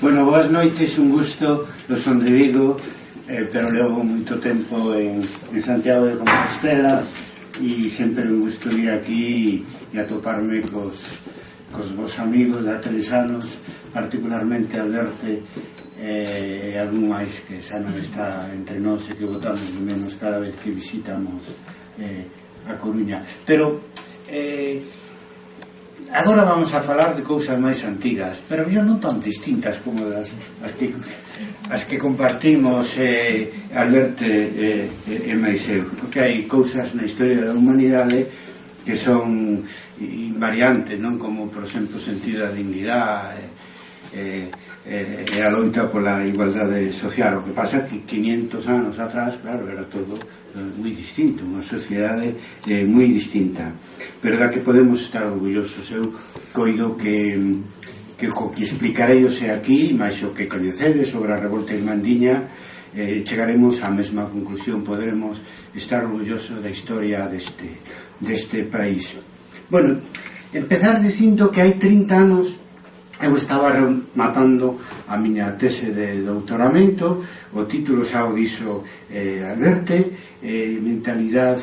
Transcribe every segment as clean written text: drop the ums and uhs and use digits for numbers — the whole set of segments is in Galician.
Bueno, boas noites, un gusto, eu son de Vigo, pero levo moito tempo en Santiago de Compostela e sempre un gusto vir aquí e atoparme cos vos amigos de aqueles anos, particularmente Alberte e algún máis que xa non está entre nós e que votamos de menos cada vez que visitamos a Coruña. Pero agora vamos a falar de cousas máis antigas, pero yo non tan distintas como as que compartimos Alberte e máis eu, porque hai cousas na historia da humanidade que son invariantes, non? Como, por exemplo, o sentido da dignidade e a loita pola igualdade social. O que pasa é que 500 anos atrás, claro, era todo moi distinto, unha sociedade moi distinta, pero da que podemos estar orgullosos. Eu coido que o que explicarei hoxe aquí, máis o que coñecedes sobre a revolta irmandiña, chegaremos á mesma conclusión, poderemos estar orgullosos da historia deste país. Bueno, empezar dicindo que hai 30 anos eu estaba rematando a miña tese de doutoramento. O título xa o dixo Alberte, mentalidade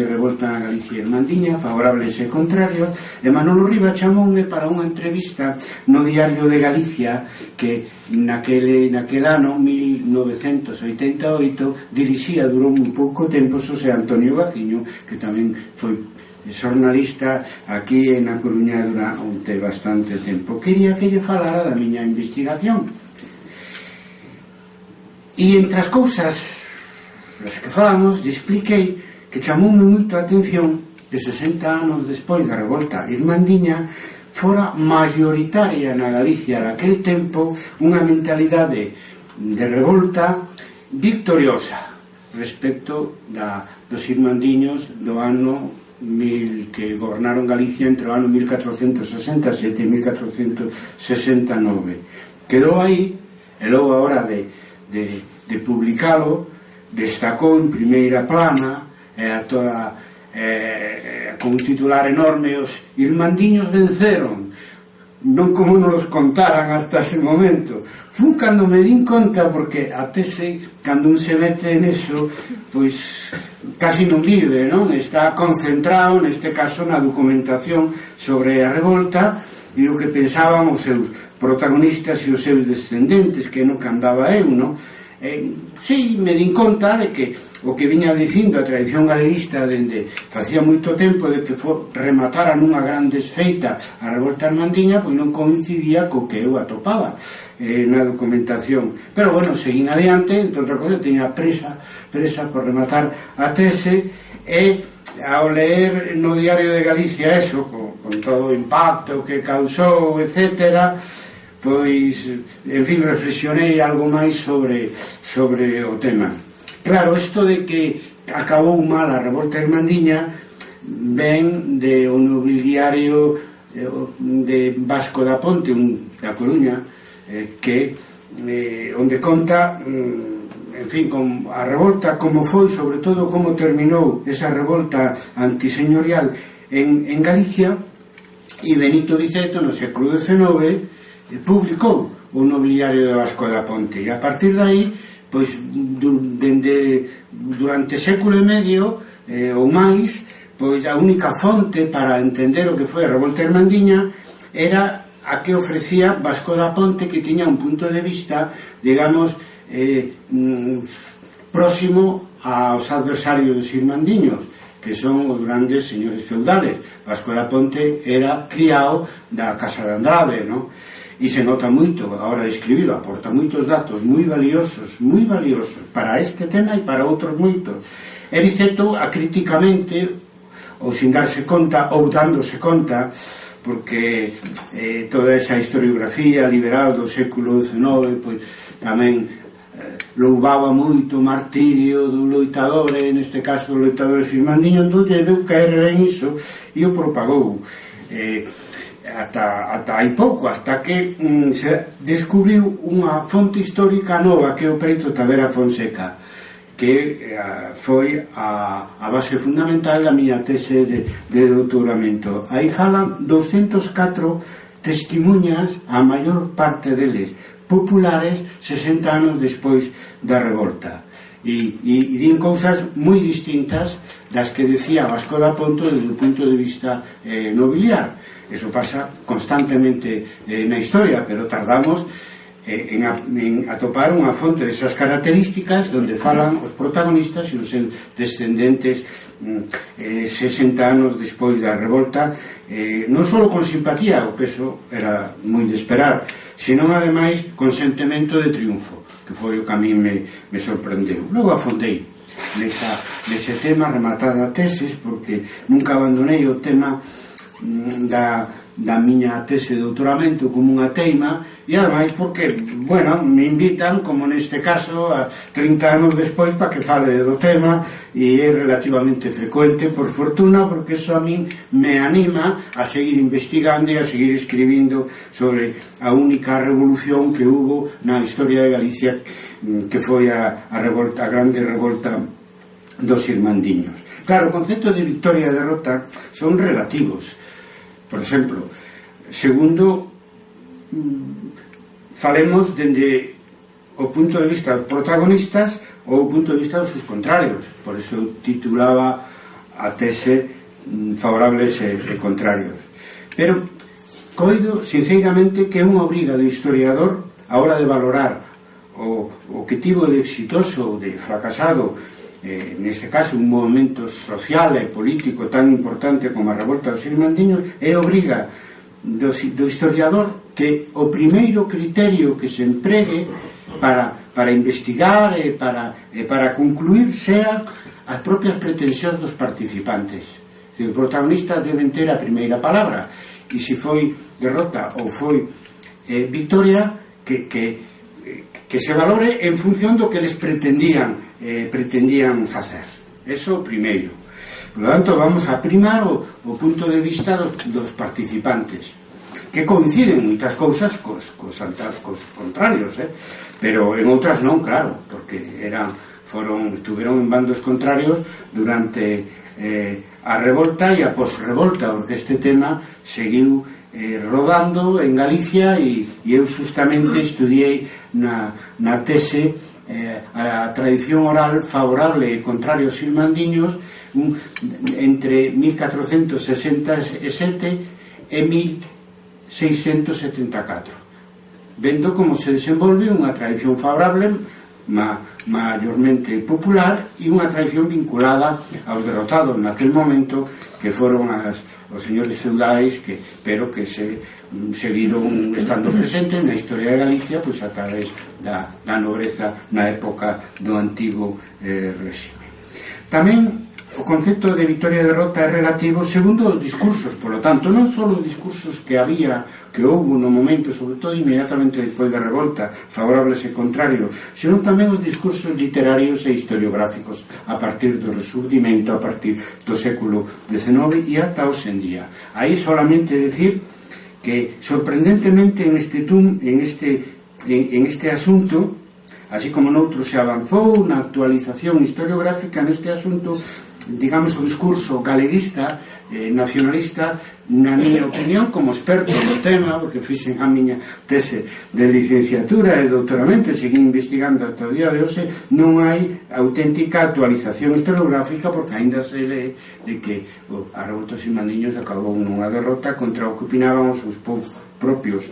revolta na Galicia irmandiña, favorables e contrarios, e Manolo Riva chamoume para unha entrevista no Diario de Galicia que naquele ano 1988 dirixía durou un pouco tempo Xosé Antonio Vaciño, que tamén foi xornalista aquí na Coruña durante bastante tempo. Quería que lle falara da miña investigación, e entre as cousas das que falamos lle expliquei que chamoume moito a atención que 60 anos despois da revolta irmandiña fora maioritaria na Galicia daquel tempo unha mentalidade de revolta victoriosa respecto dos irmandiños do ano que gobernaron Galicia entre o ano 1467 e 1469. Quedou aí, e logo a hora de publicalo destacou en primeira plana con un titular enorme: os irmandiños venceron, non como nos contaran hasta ese momento. Fun cando me din conta, porque a tese, cando un se mete neso, pois casi non vive, non? Está concentrado, neste caso, na documentación sobre a revolta e o que pensaban os seus protagonistas e os seus descendentes, que non que andaba eu, non? Si, me din conta de que o que viña dicindo a tradición galeguista dende facía moito tempo de que rematara nunha gran desfeita a revolta irmandiña, pois non coincidía co que eu atopaba na documentación. Pero bueno, seguín adiante, entre outra cosa, teña presa por rematar a tese, e ao leer no Diario de Galicia eso, con todo o impacto que causou, etcétera, pois, en fin, reflexionei algo máis sobre o tema. Claro, isto de que acabou mal a revolta irmandiña ven de un nobiliario de Vasco da Ponte, da Coruña, onde conta, en fin, con a revolta, como foi, sobre todo como terminou esa revolta antiseñorial en Galicia. E Benito Viceto, no século XIX, publicou o nobiliario de Vasco da Ponte, e a partir de aí, pois, durante século e medio ou máis, pois a única fonte para entender o que foi a revolta irmandiña era a que ofrecía Vasco da Ponte, que tiña un punto de vista, digamos, próximo aos adversarios dos irmandiños, que son os grandes señores feudales. Vasco da Ponte era criado da Casa de Andrade, non? E se nota moito a hora de escribilo, aporta moitos datos moi valiosos para este tema e para outros moitos. E Viceto, acríticamente, ou sin darse conta, ou dándose conta, porque toda esa historiografía liberal do século XIX, pois tamén louvaba moito o martirio do loitador, neste caso do loitador irmandiño, entón lle deu caer ben iso e o propagou ata hai pouco, hasta que se descubriu unha fonte histórica nova, que é o Preito Tavera Fonseca, que foi a base fundamental da miña tese de doutoramento. Aí falan 204 testimuñas, a maior parte deles populares, 60 anos despois da revolta. E din cousas moi distintas das que decía Vasco da Ponte desde o punto de vista nobiliar. Eso pasa constantemente na historia, pero tardamos en atopar unha fonte desas características onde falan os protagonistas e os seus descendentes 60 anos despois da revolta, non só con simpatía, o peso era moi de esperar, senón ademais con sentimento de triunfo, que foi o que a mí me sorprendeu. Logo afondei nese tema, rematada a tesis, porque nunca abandonei o tema da miña tese de doutoramento como unha teima, e ademais porque, bueno, me invitan, como neste caso, a 30 anos despois para que fale do tema, e é relativamente frecuente, por fortuna, porque eso a min me anima a seguir investigando e a seguir escribindo sobre a única revolución que hubo na historia de Galicia, que foi a grande revolta dos irmandiños. Claro, o concepto de victoria e derrota son relativos. Por exemplo, segundo, falemos dende o punto de vista dos protagonistas ou o punto de vista dos seus contrarios. Por eso titulaba a tese favorables e contrarios. Pero coido sinceramente que é unha obriga do historiador a hora de valorar o que tivo de exitoso ou de fracasado, neste caso un movimento social e político tan importante como a revolta dos irmandiños, é obriga do historiador que o primeiro criterio que se empregue para investigar e para concluir sean as propias pretensións dos participantes. Os protagonistas deben ter a primeira palabra, e se foi derrota ou foi victoria, que se valore en función do que eles pretendían facer. Eso primeiro. Por lo tanto, vamos a primar o punto de vista dos participantes, que coinciden moitas cousas cos contrarios, pero en outras non, claro, porque estuveron en bandos contrarios durante a revolta e a posrevolta, porque este tema seguiu rodando en Galicia, e eu justamente estudiei na tese a tradición oral favorable e contraria aos irmandiños entre 1467 e 1674, vendo como se desenvolve unha tradición favorable maiormente popular e unha tradición vinculada aos derrotados naquel momento, que foron os señores feudais, pero que seguiron estando presentes na historia de Galicia, pois a través da nobreza na época do antigo réxime. Tamén o concepto de victoria e derrota é relativo segundo os discursos, polo tanto, non só os discursos que houve no momento, sobre todo inmediatamente despois da revolta, favorables e contrarios, senón tamén os discursos literarios e historiográficos a partir do resurdimento, a partir do século XIX e ata hoxe en día. Aí solamente decir que sorprendentemente en este asunto, así como noutro se avanzou na actualización historiográfica, neste asunto, digamos, o discurso galeguista, nacionalista, na miña opinión, como experto no tema, porque fixen a miña tese de licenciatura e doutoramento e seguí investigando ata o día de hoxe, non hai auténtica actualización historiográfica, porque ainda se lee de que a revolta dos irmandiños acabou nunha derrota contra o que opinaban os seus propios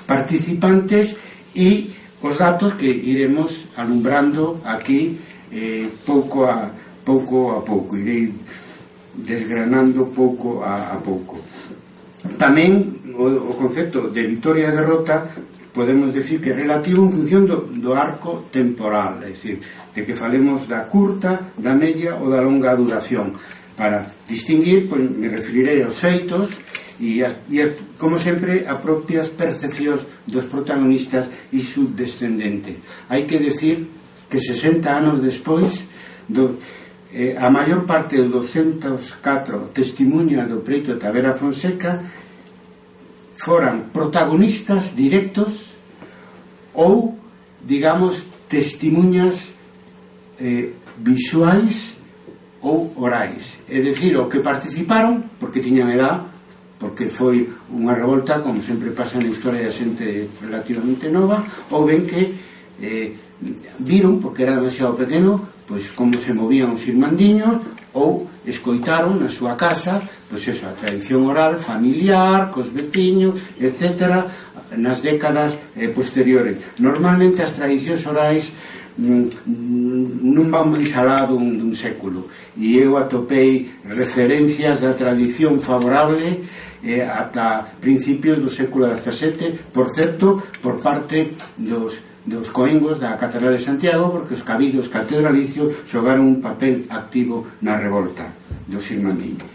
participantes, e os datos que iremos alumbrando aquí pouco a pouco, irei desgranando pouco a pouco. Tamén o concepto de victoria e derrota podemos decir que é relativo en función do arco temporal, é dicir, de que falemos da curta, da media ou da longa duración. Para distinguir, pois, me referirei aos feitos e como sempre, a propias percepcións dos protagonistas e su descendente. Hai que decir que 60 anos despois a maior parte dos 204 testimuñas do preito de Tavera Fonseca foran protagonistas directos ou, digamos, testimuñas visuais ou orais, é dicir, o que participaron porque tiñan edad porque foi unha revolta, como sempre pasa na historia da xente relativamente nova, ou ben que viron, porque era demasiado pequeno, pois como se movían os irmandiños, ou escoitaron na súa casa, pois eso, a tradición oral familiar, cos veciños, etc., nas décadas posteriores. Normalmente as tradicións orais non van máis alá dun século, e eu atopei referencias da tradición favorable ata principios do século XVII, por certo, por parte dos coengos da Catedral de Santiago, porque os cabildos catedralicios xogaron un papel activo na revolta dos irmandiños.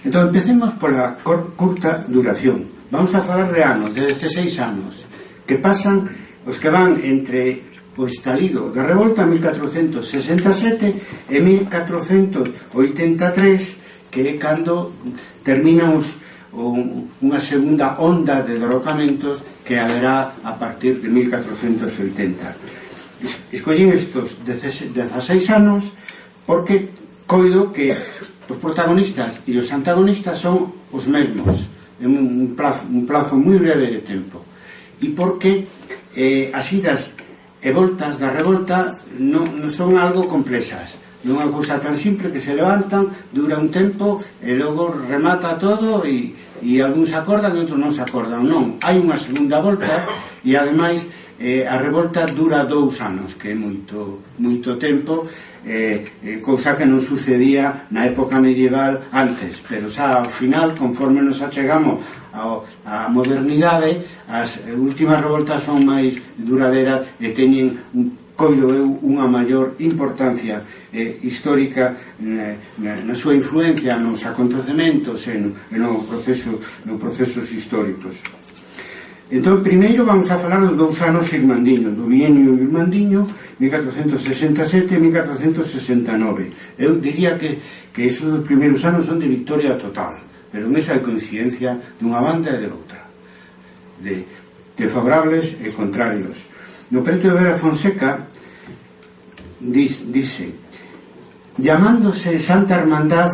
Entón, empecemos pola curta duración. Vamos a falar de anos, de 16 anos, que pasan os que van entre o estalido da revolta en 1467 e 1483, que é cando terminan unha segunda onda de derrocamentos que haberá a partir de 1480. Escollín estos 16 anos porque coido que os protagonistas e os antagonistas son os mesmos en un plazo moi breve de tempo, e porque as idas e voltas da revolta non son algo complexas, non é unha cousa tan simple que se levantan, dura un tempo e logo remata todo e algúns acordan e outros non se acordan. Non, hai unha segunda volta e ademais a revolta dura 2 anos, que é moito tempo, cousa que non sucedía na época medieval antes, pero xa ao final, conforme nos achegamos a modernidade, as últimas revoltas son máis duraderas e teñen coido eu unha maior importancia histórica na súa influencia nos acontecementos e nos procesos históricos. Entón, primeiro vamos a falar dos 2 anos irmandiños, do bienio irmandiño 1467 e 1469. Eu diría que esos dos primeiros anos son de victoria total, pero en eso hai coincidencia dunha banda e de outra, de favorables e contrarios. No preto de Vera Fonseca dice: llamándose Santa Hermandad,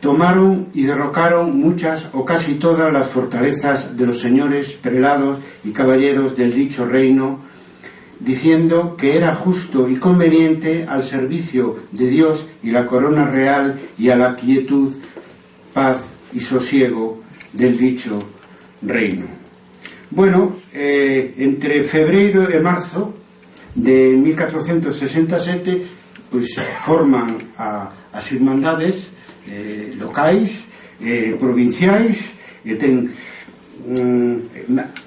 tomaron y derrocaron muchas o casi todas las fortalezas de los señores, prelados y caballeros del dicho reino, diciendo que era justo y conveniente al servicio de Dios y la corona real y a la quietud, paz y sosiego del dicho reino. Bueno, entre febreiro e marzo de 1467 pois forman as irmandades locais, provinciais, e ten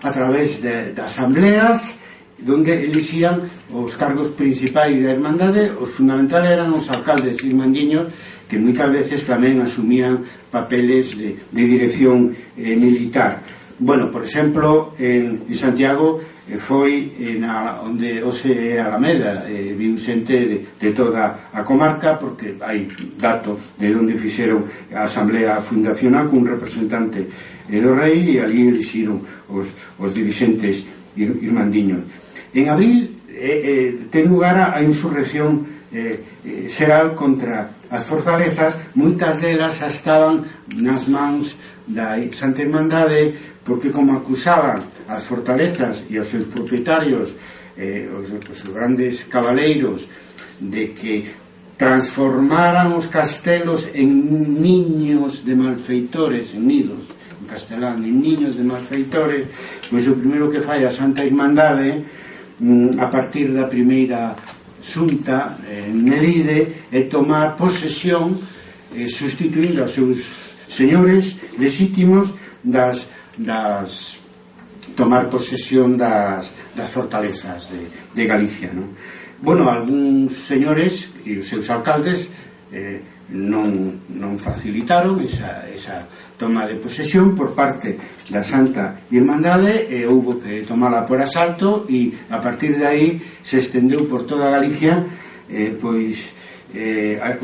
a través de asambleas donde elixían os cargos principais da irmandade. Os fundamentales eran os alcaldes irmandiños, que moitas veces tamén asumían papeles de dirección militar. Bueno, por exemplo, en Santiago foi onde hoxe é Alameda, viu xente de toda a comarca, porque hai datos de onde fixeron a asamblea fundacional cun representante do rei, e ali elixiron os dirixentes irmandiños. En abril ten lugar a insurrección xeral contra as fortalezas. Moitas delas estaban nas mans da Santa Irmandade, porque como acusaban as fortalezas e os seus propietarios, os grandes cabaleiros, de que transformaran os castelos en niños de malfeitores, en nidos, en castelán, en niños de malfeitores, pois o primeiro que fai a Santa Irmandade, a partir da primeira xunta en Melide, é tomar posesión, sustituindo aos seus señores legítimos tomar posesión das fortalezas de Galicia, non? Bueno, algúns señores e os seus alcaldes non facilitaron esa toma de posesión por parte da Santa Irmandade, e houbo que tomala por asalto, e a partir de aí se estendeu por toda Galicia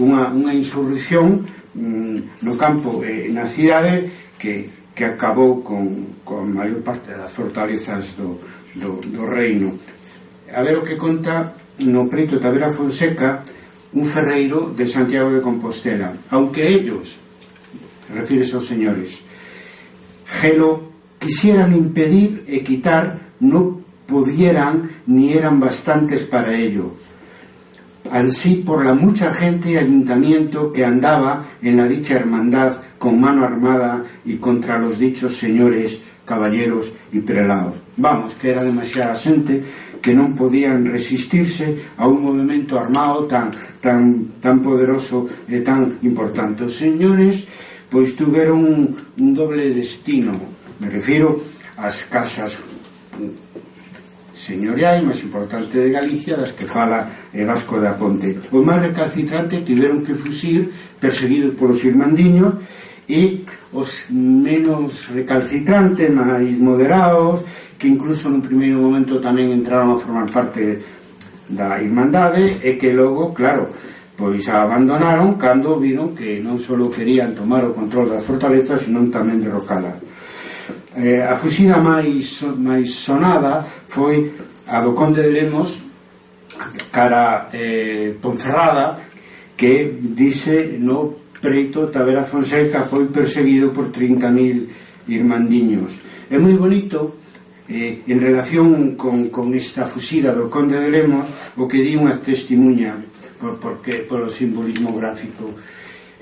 unha insurrección no campo e na cidade que acabou con a maior parte das fortalezas do reino. A ver o que conta no preto de Vera Fonseca un ferreiro de Santiago de Compostela. Aunque ellos refírese aos señores. Gelo quisieran impedir e quitar, no pudieran ni eran bastantes para ello. Ansí por la mucha gente y ayuntamiento que andaba en la dicha hermandad con mano armada y contra los dichos señores, caballeros y prelados. Vamos, que era demasiada xente que non podían resistirse a un movimento armado tan poderoso e tan importante. Os señores pois tuveron un doble destino, me refiro ás casas señoriais máis importante de Galicia, das que fala Vasco da Ponte. Os máis recalcitrantes tiveron que fuxir perseguidos polos irmandiños, e os menos recalcitrantes, máis moderados, que incluso no primeiro momento tamén entraron a formar parte da Irmandade, e que logo, claro, pois a abandonaron cando viron que non só querían tomar o control das fortalezas, senón tamén derrocalas. A fuxida máis sonada foi a do Conde de Lemos cara Ponferrada, que dice no preito Tavera Fonseca foi perseguido por 30.000 irmandiños. É moi bonito en relación con esta fuxida do Conde de Lemos o que di unha testimuña porque polo simbolismo gráfico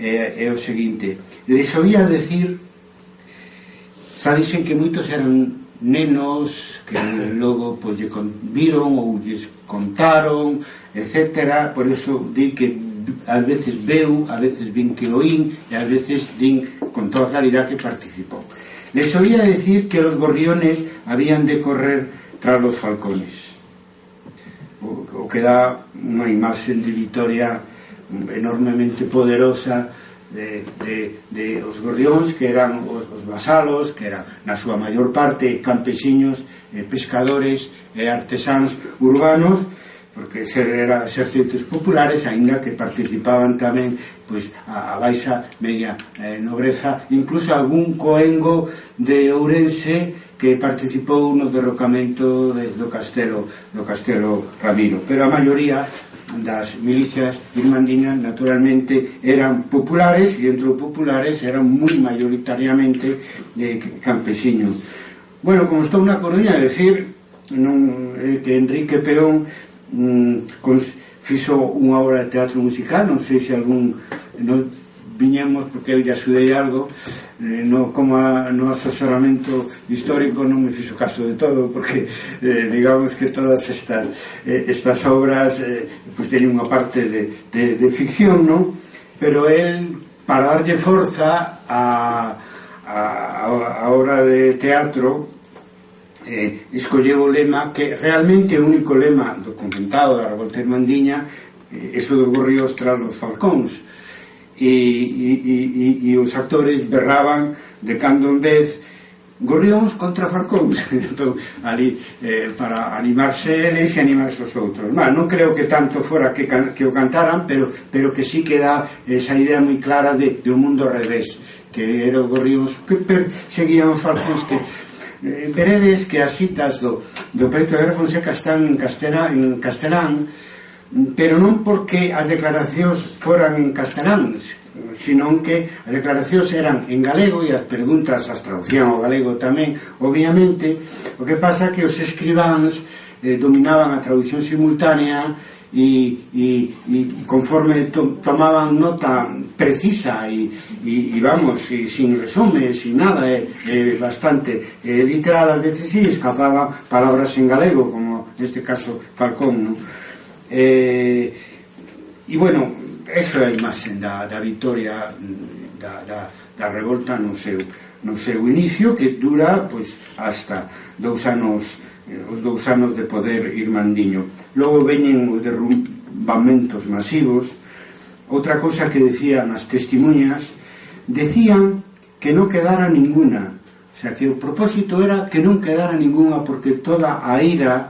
é o seguinte: les oía decir, xa dicen que moitos eran nenos que logo pois lle viron ou lles contaron, etc. Por eso di que ás veces veu, ás veces vin que oín e ás veces din con toda claridad que participou. Les oía decir que los gorriones habían de correr tras los falcones, o que dá unha imaxe de Vitoria enormemente poderosa de os gorrións, que eran os vasalos, que eran na súa maior parte campesiños, pescadores e artesáns urbanos, porque eran exércitos populares, aínda que participaban tamén pois a baixa media nobreza, incluso algún coengo de Ourense que participou no derrocamento do Castelo Ramiro, pero a maioría das milicias irmandiñas naturalmente eran populares, e entre os populares eran moi mayoritariamente campesiños. Bueno, como estou na Coruña, decir que Enrique Peón fixo unha obra de teatro musical, non sei se algún viñemos porque eu lle axudei algo, como no asesoramento histórico non me fixo caso de todo, porque digamos que todas estas obras pues teñen unha parte de ficción, non? Pero el, para darlle forza a obra de teatro, escolleu o lema que realmente é o único lema documentado da revolta irmandiña, eso dos gorrios tras los falcóns, e os actores berraban de cando en vez gorrións contra falcóns. Entón, ali para animarse eles e animarse os outros. Non creo que tanto fora que o cantaran, pero que sí que dá esa idea moi clara de un mundo ao revés, que eran os gorrións que perseguían os falcóns. Que veredes que as citas do preto de Fonseca están en castelán, pero non porque as declaracións foran en castelán, sino que as declaracións eran en galego e as preguntas as traducían ao galego tamén, obviamente. O que pasa que os escribáns dominaban a traducción simultánea e conforme tomaban nota precisa e vamos, sin resume, sin nada, bastante literal, a veces sí escapaban palabras en galego, como neste caso Falcón, non? E bueno, eso é a imaxe da vitoria da revolta no seu inicio, que dura pois hasta os 2 anos de poder irmandiño. Logo veñen os derrumbamentos masivos. Outra cousa que decían as testimuñas, decían que non quedara ninguna, o sea, que o propósito era que non quedara ninguna, porque toda a ira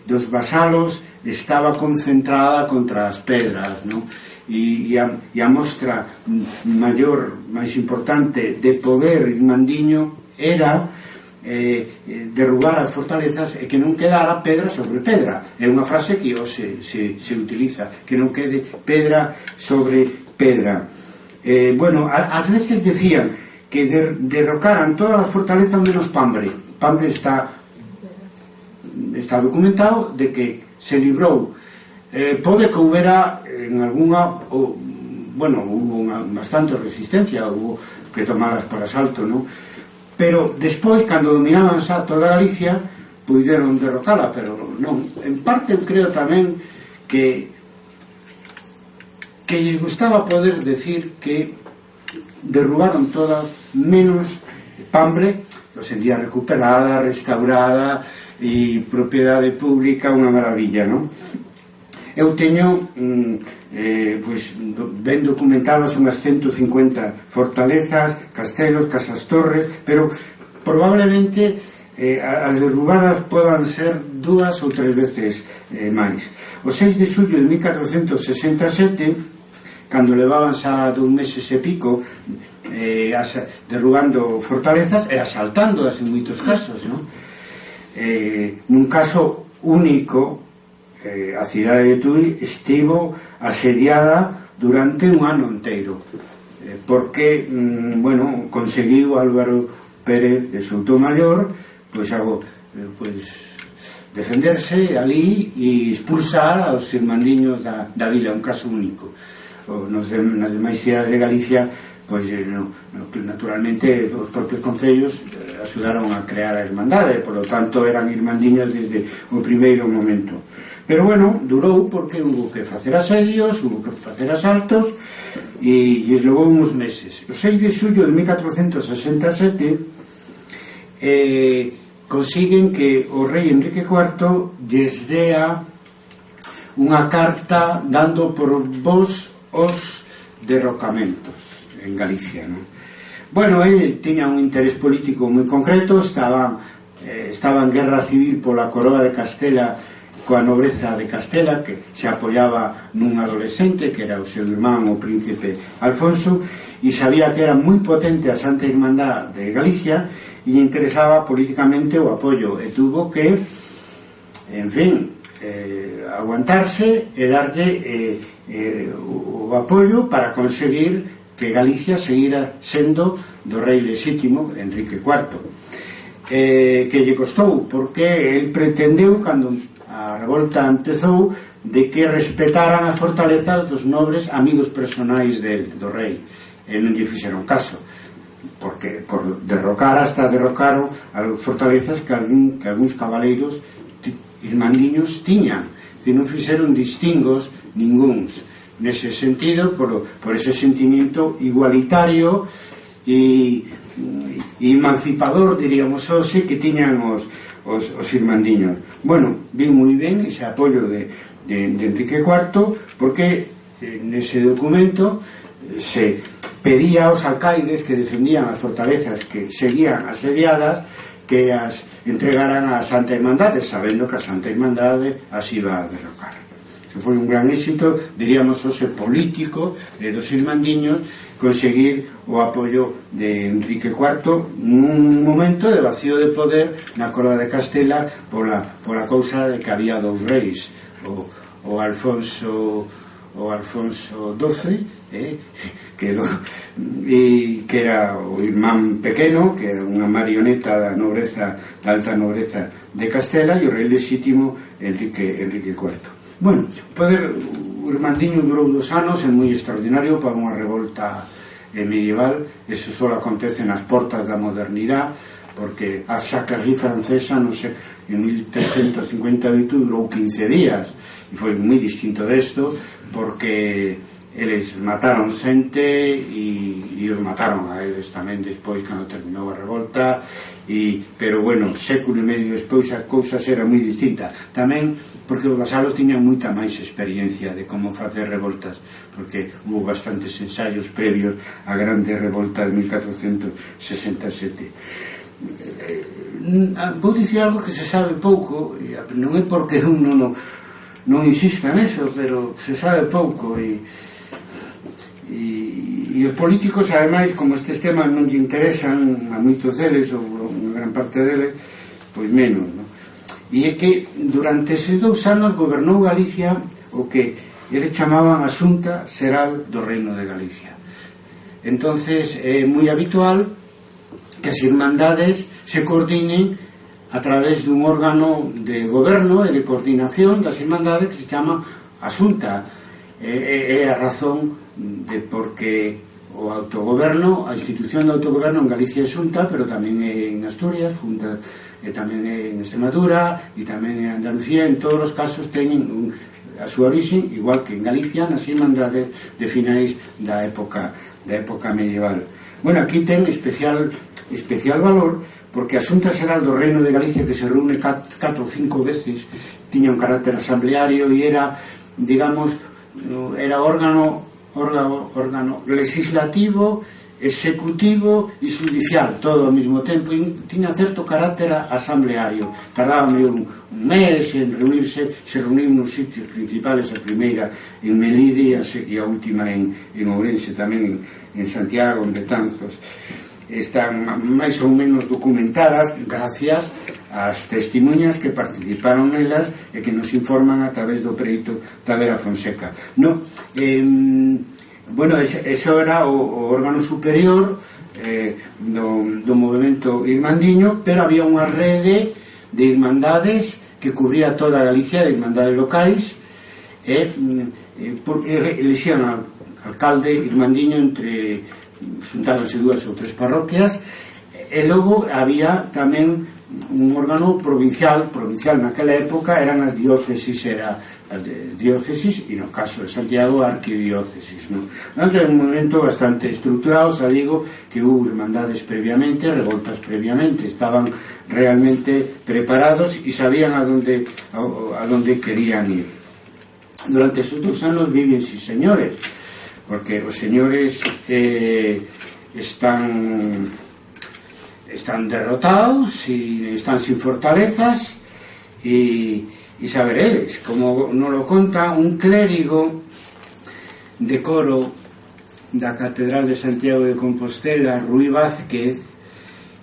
dos vasalos estaba concentrada contra as pedras, non? E a mostra maior, máis importante de poder irmandiño era derrubar as fortalezas e que non quedara pedra sobre pedra. É unha frase que hoxe se utiliza, que non quede pedra sobre pedra. bueno, ás veces decían que derrocaran todas as fortalezas menos Pambre. Pambre está documentado de que se librou. Pode que houbera en algunha, bueno, hubo bastante resistencia, hubo que tomalas por asalto, non? Pero despois, cando dominaban xa toda Galicia, puideron derrocala, pero non. En parte creo tamén que lles gustaba poder decir que derrubaron todas menos Pambre, que hoxe en día recuperada, restaurada e propiedade pública, unha maravilla, non? Eu teño pois, ben documentadas unhas 150 fortalezas, castelos, casas torres, pero probablemente as derrubadas podan ser 2 ou 3 veces máis. O 6 de xullo de 1467, cando levaban xa 2 meses e pico derrubando fortalezas e asaltándolas en moitos casos, non? Nun caso único, a cidade de Tui estivo asediada durante un ano inteiro, porque, bueno, conseguiu Álvaro Pérez de Soutomaior pois defenderse ali e expulsar aos irmandiños da vila, un caso único. Nas demais cidades de Galicia, pois naturalmente os propios concellos axudaron a crear a irmandade, por lo tanto eran irmandiños desde o primeiro momento. Pero bueno, durou porque hubo que facer asedios, hubo que facer asaltos e lles levou uns meses. O 6 de xullo de 1467 consiguen que o rei Enrique IV lles dea unha carta dando por vos os derrocamentos en Galicia, non? Bueno, ele tiña un interés político moi concreto, estaba en guerra civil pola coroa de Castela coa nobreza de Castela, que se apoiaba nun adolescente que era o seu irmán, o príncipe Alfonso, e sabía que era moi potente a Santa Irmandad de Galicia e lle interesaba políticamente o apoio, e tuvo que, en fin, aguantarse e darlle o apoio para conseguir que Galicia seguira sendo do rei lexítimo Enrique IV, que lle costou, porque el pretendeu, cando a revolta empezou, de que respetaran as fortalezas dos nobres amigos personais do rei, e non lle fixeron caso, porque por derrocar hasta derrocaron as fortalezas que algúns cabaleiros irmandiños tiñan, que non fixeron distingos ningúns. Nese sentido, por ese sentimiento igualitario e emancipador, diríamos hoxe, que tiñan os irmandiños. Bueno, vi moi ben ese apoio de Enrique IV, porque nese documento se pedía aos alcaides que defendían as fortalezas que seguían asediadas que as entregaran a Santa Irmandade, sabendo que a Santa Irmandade as iba a derrocar. Foi un gran éxito, diríamos, hoxe político dos irmandiños, conseguir o apoio de Enrique IV nun momento de vacío de poder na coroa de Castela pola cousa de que había 2 reis, o Alfonso XII, que era o irmán pequeno, que era unha marioneta da alta nobreza de Castela, e o rei lexítimo Enrique IV. Bueno, o irmandiño durou 2 anos, é moi extraordinario para unha revolta medieval. Eso só acontece nas portas da modernidade, porque a Jacquerie francesa, non sei, en 1358 durou 15 días, e foi moi distinto desto, porque eles mataron xente e os mataron a eles tamén despois cando terminou a revolta, pero bueno, século e medio despois a cousa era moi distinta tamén, porque os vasalos tiñan moita máis experiencia de como facer revoltas, porque hubo bastantes ensaios previos á grande revolta de 1467. Vou dicir algo que se sabe pouco, non é porque non insista neso, pero se sabe pouco, e os políticos, ademais, como estes temas non lle interesan a moitos deles, ou unha gran parte deles, pois menos, non? E é que durante eses 2 anos gobernou Galicia o que eles chamaban a Xunta Xeral do Reino de Galicia. entonces é moi habitual que as irmandades se coordinen a través dun órgano de goberno e de coordinación das irmandades que se chama a Xunta. É a razón de porque o autogoberno, a institución de autogoberno en Galicia é Xunta, pero tamén é en Asturias, Xunta, e tamén é en Extremadura e tamén é en Andalucía. En todos os casos teñen a súa orixe, igual que en Galicia, nas irmandades de finais da época medieval. Bueno, aquí ten especial valor porque a Xunta Xeral do Reino de Galicia, que se reúne 4 ou 5 veces, tiña un carácter asambleario e era, digamos, era órgano legislativo, executivo e judicial, todo ao mesmo tempo, e tiña certo carácter asambleario. Tardaba un mes en reunirse, se reuniu nos sitios principales, a primeira en Melide e a última en Ourense, tamén en Santiago, en Betanzos. Están máis ou menos documentadas gracias ás testemunhas que participaron nelas e que nos informan a través do preito da Vera Fonseca. Bueno, eso era o órgano superior do movimento irmandiño, pero había unha rede de irmandades que cubría toda Galicia, de irmandades locais, e elixían al alcalde irmandiño entre xuntábanse 2 ou 3 parroquias, e logo había tamén un órgano provincial naquela época eran as diócesis, e no caso de Santiago a arquidiócesis, non? Era un momento bastante estruturado, xa digo que hubo irmandades previamente, revoltas previamente, estaban realmente preparados e sabían a donde querían ir. Durante esos 2 anos viven, sí señores, porque os señores están derrotados e están sin fortalezas e saber eles, como nos lo conta un clérigo de coro da Catedral de Santiago de Compostela, Rui Vázquez,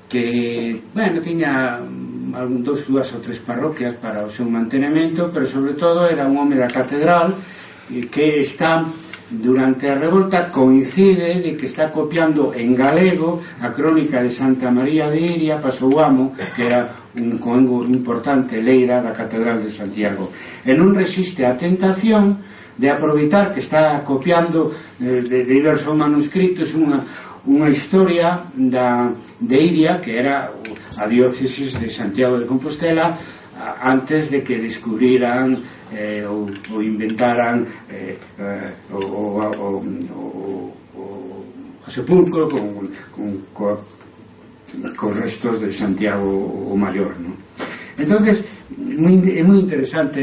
que, bueno, tiña 2 ou 3 parroquias para o seu mantenimento, pero sobre todo era un home da catedral que está durante a revolta, coincide de que está copiando en galego a crónica de Santa María de Iria Pasouamo, que era un congo importante leira da Catedral de Santiago, e non resiste a tentación de aproveitar que está copiando de diversos manuscritos unha historia de Iria, que era a diócesis de Santiago de Compostela, antes de que descubriran ou inventaran o sepulcro con restos de Santiago o Mayor, ¿no? Entonces é moi interesante,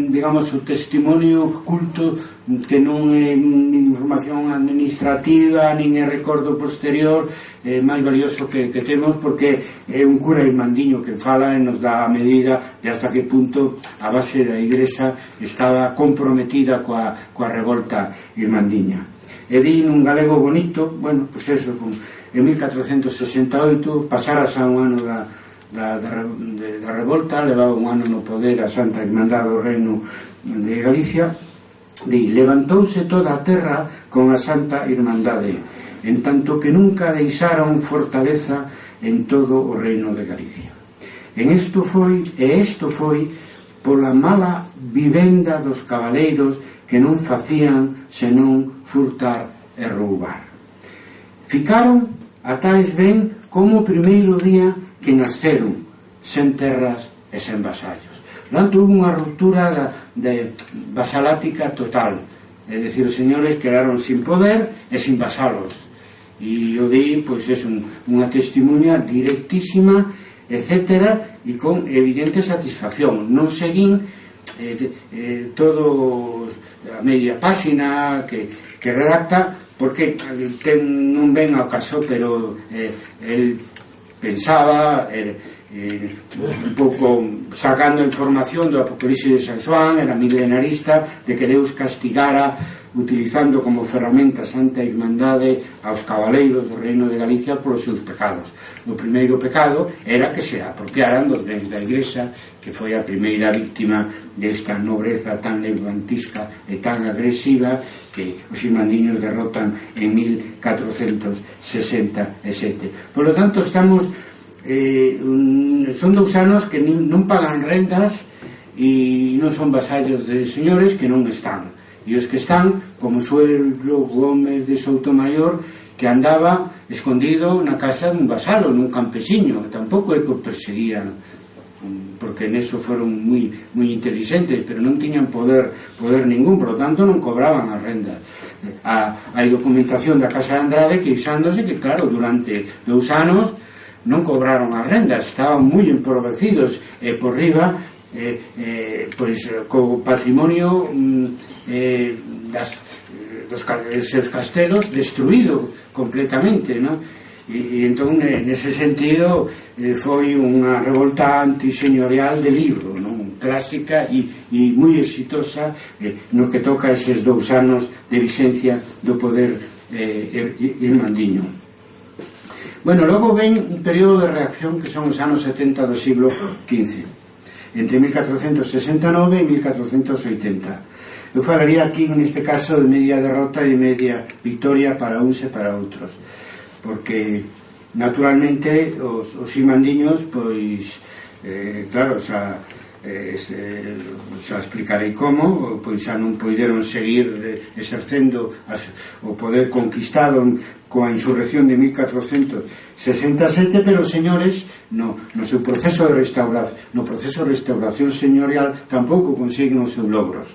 digamos, o testimonio culto, que non é información administrativa nin é recordo posterior, máis valioso que temos, porque é un cura irmandiño que fala e nos dá a medida de hasta que punto a base da Igrexa estaba comprometida coa revolta irmandiña. E di nun galego bonito, bueno, pois eso, en 1468 pasarase a un ano da revolta, levaba un ano no poder a Santa Irmandade do Reino de Galicia, levantouse toda a terra con a Santa Irmandade, en tanto que nunca deixaron fortaleza en todo o Reino de Galicia. Isto foi pola mala vivenda dos cabaleiros que non facían senón furtar e roubar. Ficaron a tais ben como o primeiro día que nasceron, sen terras e sen vasallos. Portanto, houve unha ruptura vasalática total, é dicir, os señores quedaron sin poder e sin vasalos, e o di, pois, é unha testimonha directísima, etcétera, e con evidente satisfacción. Non seguín todo a media páxina que redacta, porque non ven ao caso, pero el pensaba un pouco sacando información do Apocalipsis de San Xoán, era milenarista, de que Deus castigara utilizando como ferramenta Santa Irmandade aos cabaleiros do Reino de Galicia polos seus pecados. O primeiro pecado era que se apropiaran dos bens da Igrexa, que foi a primeira víctima desta nobreza tan levantisca e tan agresiva que os irmandiños derrotan en 1467. Por lo tanto, estamos son 2 anos que non pagan rendas e non son vasallos de señores que non están, e os que están, como Suelo Gómez de Soutomayor, que andaba escondido na casa dun vasalo, nun campesiño, tampouco é que o perseguían, porque neso foron moi inteligentes, pero non tiñan poder ningún, por lo tanto non cobraban as rendas. Hai documentación da Casa de Andrade queixándose que, claro, durante 2 anos non cobraron as rendas, estaban moi empobrecidos, e por riba pois co patrimonio dos seus castelos destruído completamente, non? E entón, nese sentido, foi unha revolta antiseñorial de libro, non? Clásica e moi exitosa no que toca eses 2 anos de vigencia do poder irmandiño. Bueno, logo ven un período de reacción que son os anos 70 do siglo XV, entre 1469 e 1480. Eu falaría aquí, neste caso, de media derrota e media victoria para uns e para outros, porque naturalmente os irmandiños, pois claro, xa explicarei como, pois xa non poideron seguir exercendo o poder conquistado coa insurrección de 1467, pero os señores no seu proceso de restauración señorial tampouco consiguen os seus logros.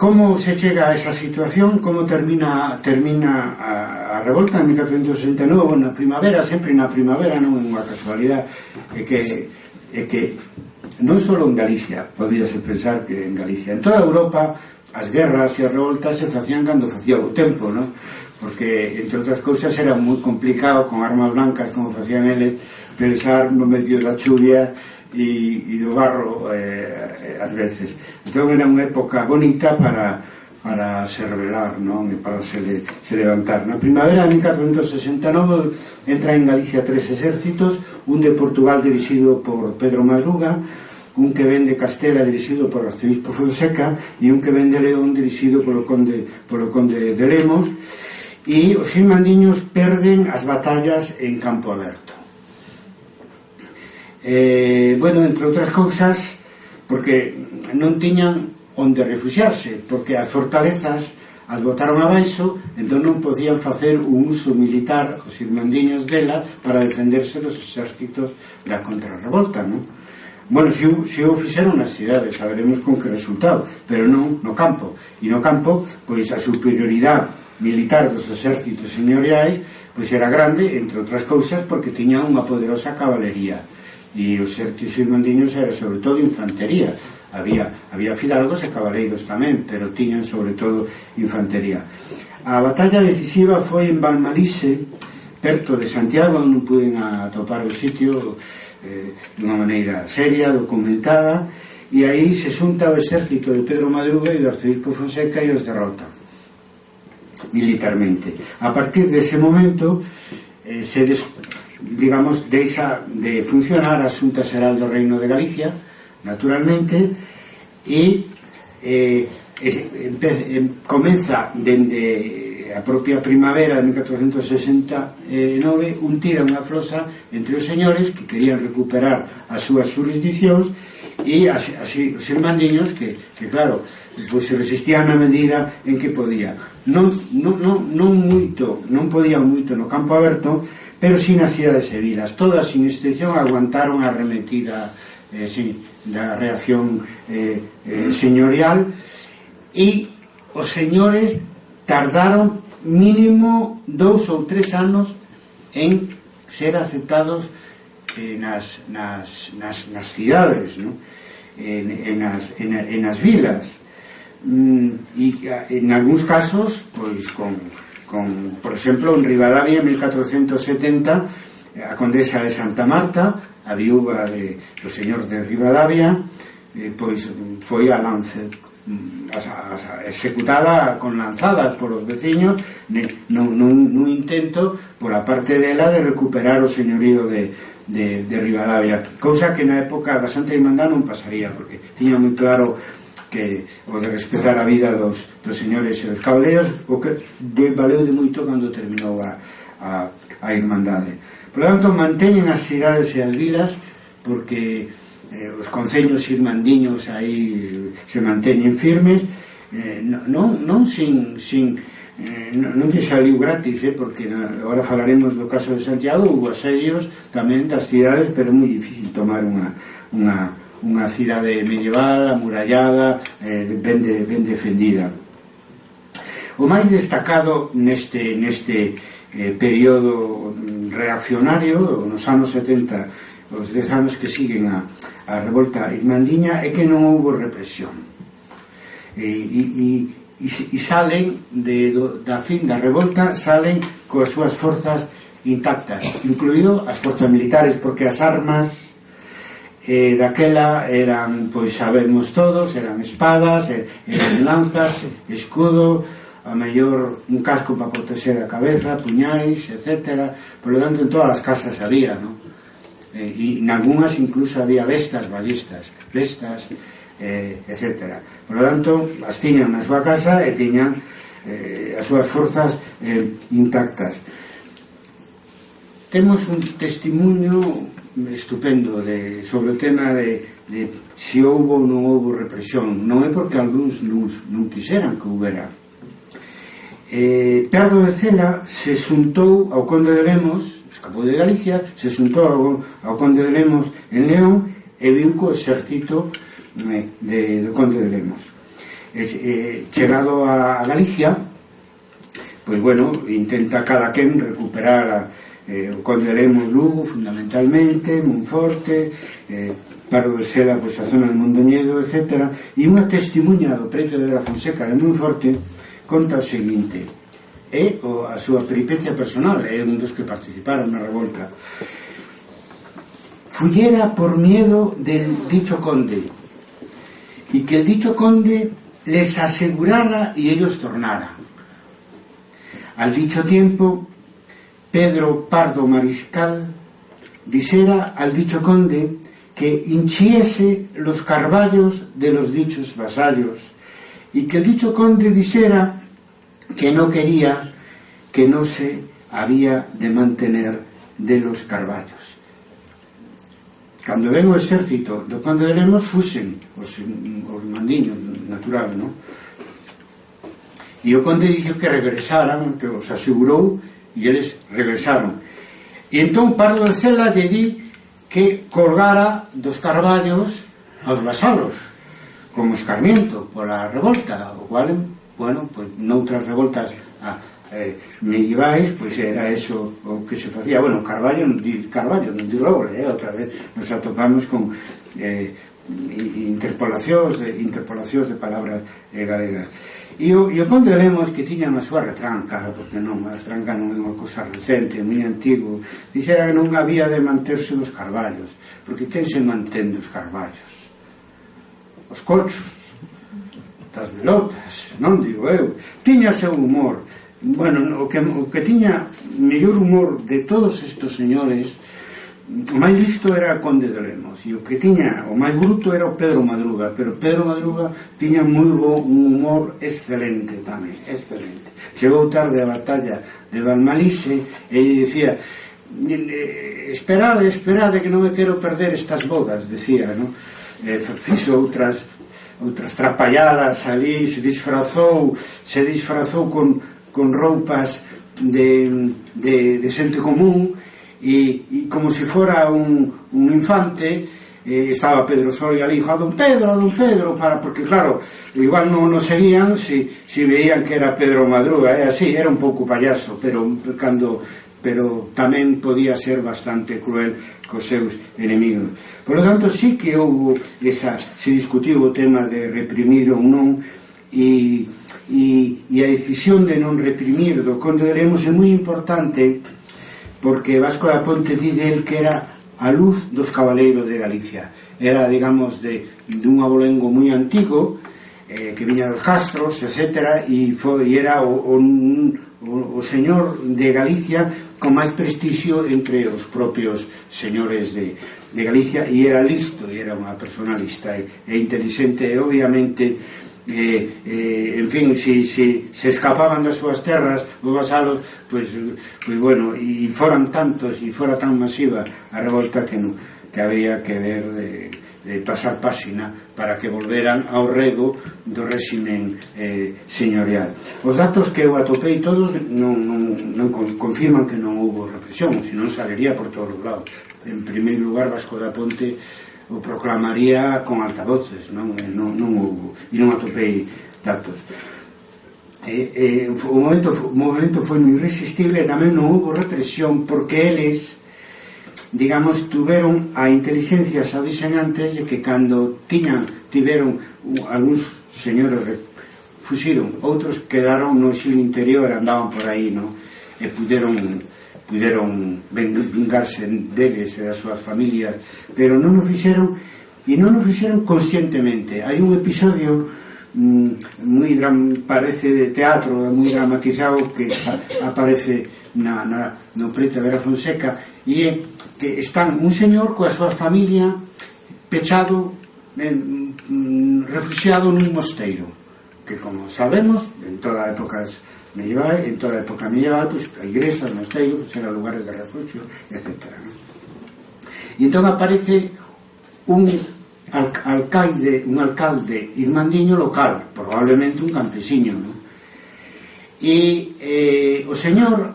Como se chega a esa situación? Como termina a revolta en 1469 na primavera? Sempre na primavera, non é unha casualidade, é que non só en Galicia, podíase pensar que en Galicia, en toda Europa as guerras e as revoltas se facían cando facía o tempo, non? Porque, entre outras cousas, era moi complicado con armas blancas, como facían eles, pensar no medio da chuvia e do barro ás veces. Entón era unha época bonita para se rebelar, non? E para se levantar. Na primavera de 1469 entra en Galicia 3 exércitos, un de Portugal dirixido por Pedro Madruga, un que ven de Castela dirixido por Arcebispo Fonseca e un que ven de León dirixido polo conde de Lemos, e os irmandiños perden as batallas en campo aberto. Bueno, entre outras cousas, porque non tiñan onde refuxiarse, porque as fortalezas as botaron abaixo, entón non podían facer un uso militar os irmandiños delas para defenderse dos exércitos da contrarrevolta, non? Bueno, se o fixeron nas cidades, saberemos con que resultado, pero non no campo. E no campo, pois a superioridade militar dos exércitos señoriais pois era grande, entre outras cousas, porque tiña unha poderosa cabalería, e os exércitos irmandiños era sobre todo infantería. Había fidalgos e cabaleiros tamén, pero tiñan sobre todo infantería. A batalla decisiva foi en Valmalise, perto de Santiago, onde non puden atopar o sitio dunha maneira seria, documentada, e aí se xunta o exército de Pedro Madruga e do Arcebispo Fonseca e os derrota militarmente. A partir dese momento digamos, deixa de funcionar a Xunta Xeral do Reino de Galicia, naturalmente, e comeza dende a propia primavera de 1469 un tira unha flosa entre os señores que querían recuperar as súas jurisdiccións e así os irmandiños que claro, pois se resistían na medida en que podían. Non podían moito no campo aberto, pero si nas cidades e vilas, todas sin excepción aguantaron a arremetida da reacción señorial, e os señores tardaron mínimo 2 ou 3 anos en ser aceptados nas cidades, ¿no? en as vilas, e en algúns casos pois con por exemplo en Ribadavia en 1470 a condesa de Santa Marta, a viúva do señor de Ribadavia, pois foi a lance executada con lanzadas por os veciños nun intento pola parte dela de recuperar o señorío de Ribadavia, cousa que na época da Santa Irmandad non pasaría, porque tiña moi claro que o de respetar a vida dos señores e dos cabaleiros, o que valeu de moito cando terminou a Irmandade. Por lo tanto, manteñen as cidades e as vilas, porque os concellos irmandiños aí se manteñen firmes, non que saliu gratis, porque agora falaremos do caso de Santiago. Hubo asedios tamén das cidades, pero é moi difícil tomar unha cidade medieval, amurallada, ben defendida. O máis destacado neste período reaccionario, nos anos 70, os 10 anos que siguen a revolta irmandiña, é que non houbo represión, e salen da fin da revolta, salen coas súas forzas intactas, incluído as forzas militares, porque as armas daquela eran, pois sabemos todos, eran espadas, eran lanzas, escudo, a mellor un casco para proteger a cabeza, puñais, etc. Por lo tanto, en todas as casas había, non? E nalgúnas incluso había bestas, ballistas, etc. Por lo tanto, as tiñan na súa casa e tiñan as súas forzas intactas. Temos un testimonio estupendo sobre o tema de se houbo ou non houbo represión. Non é porque algúns non quixeran que houbera. Pardo de Cela se xuntou ao conde de Lemos, escapou de Galicia, se xuntou ao conde de Lemos en León e viu co exército do conde de Lemos. Chegado a Galicia, pois bueno, intenta cada quen recuperar o conde de Lemos Lugo, fundamentalmente, Monforte, Pardo de Cela, pois a zona de Mondoñedo, etc. E unha testimuña do preto de la Fonseca de Monforte conta o seguinte: é a súa peripecia personal, é un dos que participaron na revolta. Fullera por miedo del dicho conde, y que el dicho conde les asegurara y ellos tornara. Al dicho tiempo, Pedro Pardo Mariscal dijera al dicho conde que hinchiese los carballos de los dichos vasallos, y que el dicho conde dijera que no quería, que no se había de mantener de los carballos. Cando ven o exército do conde de Lemos, fuxen os mandiños, natural, non? E o conde dixo que regresaran, que os asegurou, e eles regresaron. E entón Pardo de Cela lle di que colgara dos carballos aos vasalos, como escarmiento pola revolta, o cual, bueno, pues noutras revoltas medievais, pois era eso o que se facía. Bueno, Carballo non di roble, outra vez nos atopamos con interpolacións de palabras galegas. E o conde de Lemos, que tiña a súa retranca, porque non, a retranca non é unha cousa recente, moi antigo, dixera que non había de manterse dos carballos, porque quen se mantén dos carballos? Os cochos, das velotas, non digo eu. Tiña seu humor. Bueno, o que tiña mellor humor de todos estos señores, o máis listo era o conde de Lemos, e o que tiña o máis bruto era o Pedro Madruga, pero Pedro Madruga tiña un humor excelente tamén, excelente. Chegou tarde a batalla de Valmalise e dicía: esperade que non me quero perder estas bodas, decía, non? Fixo outras trapalladas ali, se disfrazou con roupas de xente común, e como se fora un infante. Estaba Pedro Soria ali, a don Pedro, porque claro, igual non nos seguían si veían que era Pedro Madruga, así, era un pouco payaso, pero tamén podía ser bastante cruel cos seus enemigos. Por lo tanto, sí que houve se discutiu o tema de reprimir ou non, e a decisión de non reprimir do conde de Lemos é moi importante, porque Vasco da Ponte di del que era a luz dos cabaleiros de Galicia. Era, digamos, dun abolengo moi antigo, que viña dos Castros, etc. E era o señor de Galicia con máis prestixio entre os propios señores de Galicia, e era listo, e era unha persona lista e inteligente, e obviamente en fin, se escapaban das súas terras os vasalos, pois bueno, e foran tantos e fora tan masiva a revolta que habría que ver de pasar páxina para que volveran ao rego do réximen señorial. Os datos que eu atopei todos non confirman que non houbo represión, senón salería por todos os lados. En primeiro lugar, Vasco da Ponte o proclamaría con altavoces, non houbo, e non atopei datos. O movimento foi moi irresistible, e tamén non houbo represión porque eles, digamos, tuveron a inteligencia, xa dixen antes, de que cando tiveron algúns señores fuxiron, outros quedaron no exilio interior, andaban por aí, non? E puderon vingarse deles e das súas familias, pero non o fixeron, e non o fixeron conscientemente. Hai un episodio parece de teatro, moi dramatizado, que aparece no Preto de Vera Fonseca, e é que están un señor coa súa familia pechado, refugiado nun mosteiro, que, como sabemos, en toda a época medieval, pues, a igrexa, os mosteiros, pues, eran lugares de refugio, etc. E entón aparece un alcalde irmandiño local, probablemente un campesiño, ¿no? E o señor,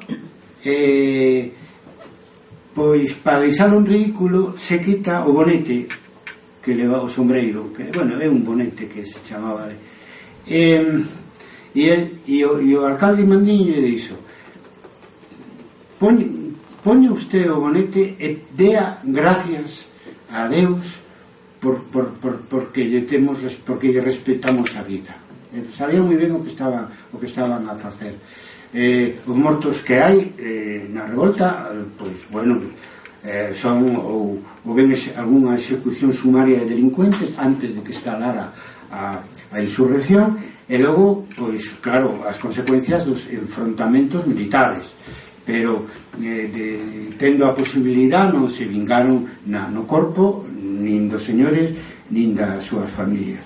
pois, para deixar un ridículo, se quita o bonete que leva o sombreiro, que, bueno, é un bonete que se chamaba, e o alcalde irmandiño lle dixo: poña usted o bonete e dea gracias a Deus porque lle respetamos a vida. Sabía moi ben o que estaban a facer. Os mortos que hai na revolta, pois, bueno, son ou ben algunha execución sumaria de delincuentes antes de que estalara a insurrección, e logo, pois, claro, as consecuencias dos enfrontamentos militares, pero tendo a posibilidade non se vingaron no corpo nin dos señores nin das súas familias.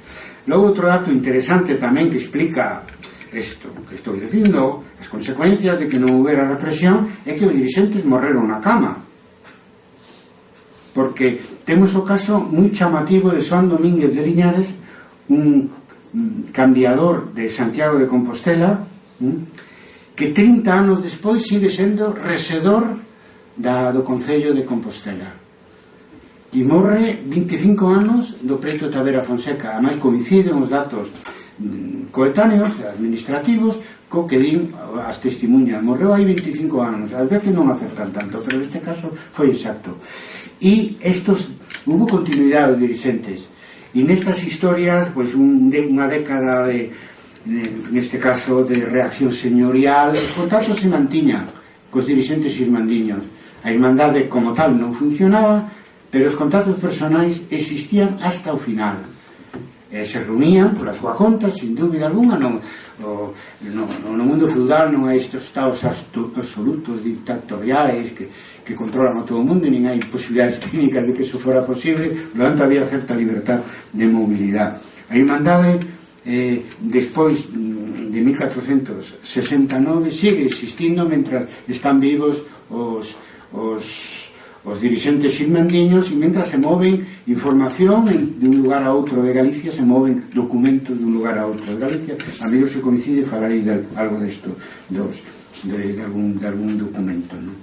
Logo, outro dato interesante tamén que explica isto que estou dicindo, as consecuencias de que non houbera represión, é que os dirixentes morreron na cama, porque temos o caso moi chamativo de Xoán Domínguez de Liñares, un cambiador de Santiago de Compostela, que 30 anos despois sigue sendo resedor do Concello de Compostela, e morre 25 anos do Preto de Vera Fonseca. Ademais, coinciden os datos coetáneos, administrativos, co que din as testimuñas. Morreu hai 25 anos, ás veces non acertan tanto, pero neste caso foi exacto. E hubo continuidade de dirigentes, e nestas historias, pois, unha década neste caso de reacción señorial, os contactos se mantiñan cos dirigentes irmandiños. A irmandade como tal non funcionaba, pero os contactos personais existían hasta o final. Se reunían pola súa conta, sin dúbida alguna. No mundo feudal non hai estes estados absolutos dictatoriais que controlan a todo o mundo, nin hai posibilidades técnicas de que eso fora posible. Por lo tanto, había certa libertad de mobilidade. A irmandade, despois de 1469, sigue existindo mentras están vivos os dirixentes irmandiños, e mentras se moven información de un lugar a outro de Galicia, se moven documentos de un lugar a outro de Galicia. A mellor se coincide, falarei algo desto, de algún documento, non?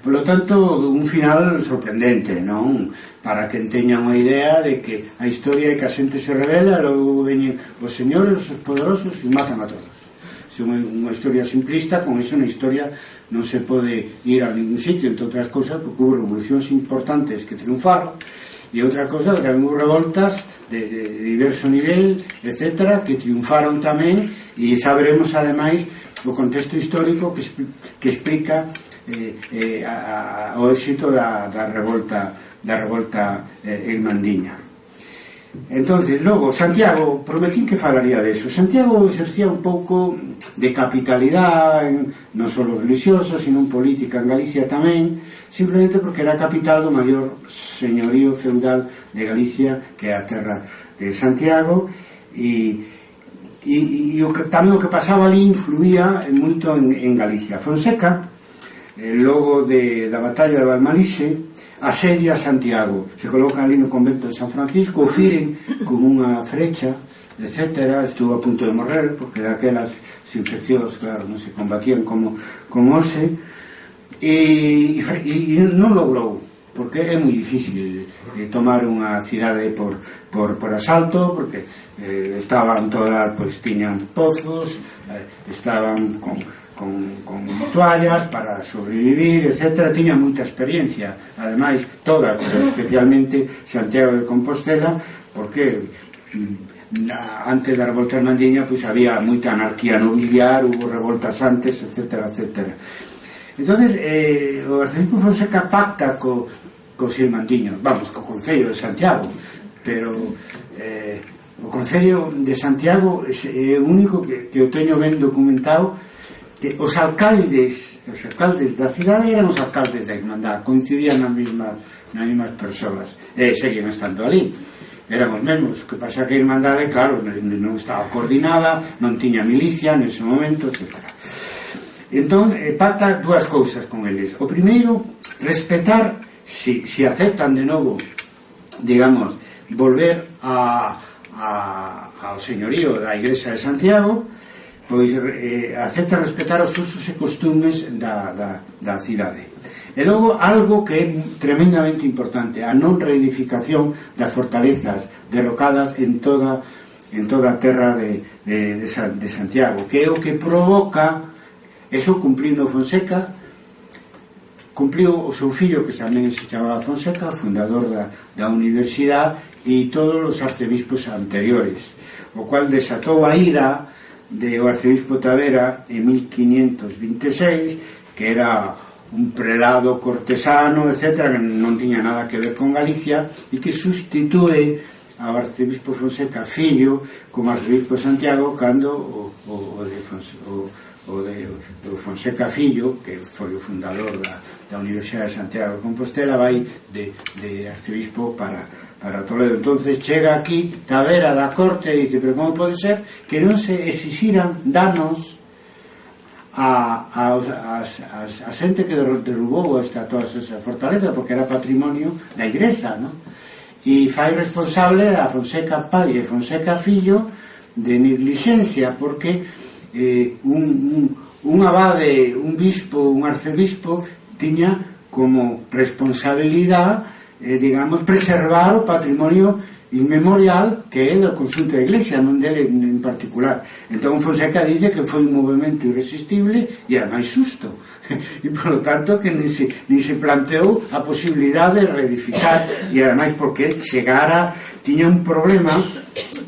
Por lo tanto, un final sorprendente, non? Para que teñan unha idea de que a historia é que a xente se revela, logo veñen os señores, os poderosos, e matan a todos. É unha historia simplista. Con eso na historia non se pode ir a ningún sitio, entre outras cosas, porque houve revolucións importantes que triunfaron, e outra cosa, que houve revoltas de diverso nivel, etc., que triunfaron tamén, e saberemos, ademais, o contexto histórico que explica o éxito da revolta irmandiña. Entonces, logo, Santiago, prometín que falaría deso. Santiago exercía un pouco de capitalidade, non só religioso, sino política en Galicia tamén, simplemente porque era a capital do maior señorío feudal de Galicia, que é a terra de Santiago, e tamén o que pasaba ali influía moito en Galicia. Fonseca, logo da batalla de Valmalixe, asedia Santiago, se coloca ali no convento de San Francisco, o firen con unha frecha, etc. Estuvo a punto de morrer porque daquelas infeccións, claro, non se combatían como hoxe, e non logrou, porque é moi difícil tomar unha cidade por asalto, porque estaban todas, pois tiñan pozos, estaban con toallas para sobrevivir, etc. Tiña moita experiencia, ademais todas, pero especialmente Santiago de Compostela, porque antes da revolta irmandiña pois había moita anarquía nobiliar, hubo revoltas antes, etc. Entonces o arcebispo Fonseca pacta cos irmandiños, vamos, co Concello de Santiago, pero o Concello de Santiago é o único que eu teño ben documentado, que os alcaldes da cidade eran os alcaldes da Irmandad, coincidían nas mesmas persoas, e seguían estando ali, eran os mesmos. Que pasa que a Irmandade, claro, non estaba coordinada, non tiña milicia nese momento, etc. Entón, pacta dúas cousas con eles. O primeiro, respetar, si aceptan de novo, digamos, volver ao señorío da Igrexa de Santiago, pois acepta respetar os usos e costumes da cidade. E logo, algo que é tremendamente importante, a non reedificación das fortalezas derrocadas en toda a terra de Santiago, que é o que provoca eso. Cumplindo Fonseca, cumpliu o seu fillo, que tamén se chamaba Fonseca, fundador da universidade, e todos os arcebispos anteriores, o cual desatou a ira do arcebispo Tavera en 1526, que era un prelado cortesano, etc., que non tiña nada que ver con Galicia, e que sustitúe ao arcebispo Fonseca fillo como arcebispo Santiago, cando o Fonseca fillo, que foi o fundador da Universidade de Santiago de Compostela, vai de arcebispo para Toledo. Entonces chega aquí Tavera da corte e dice: pero como pode ser que non se exixiran danos a xente que derrubou todas esas fortalezas, porque era patrimonio da Igrexa, non? E fai responsable a Fonseca pai e Fonseca fillo de negligencia, porque un abade, un bispo, un arcebispo tiña como responsabilidade, digamos, preservar o patrimonio inmemorial que é do conxunto da Iglesia, non dele en particular. Entón Fonseca dice que foi un movimento irresistible e ademais xusto, e polo tanto que ni se planteou a posibilidade de reedificar, e ademais porque tiña un problema,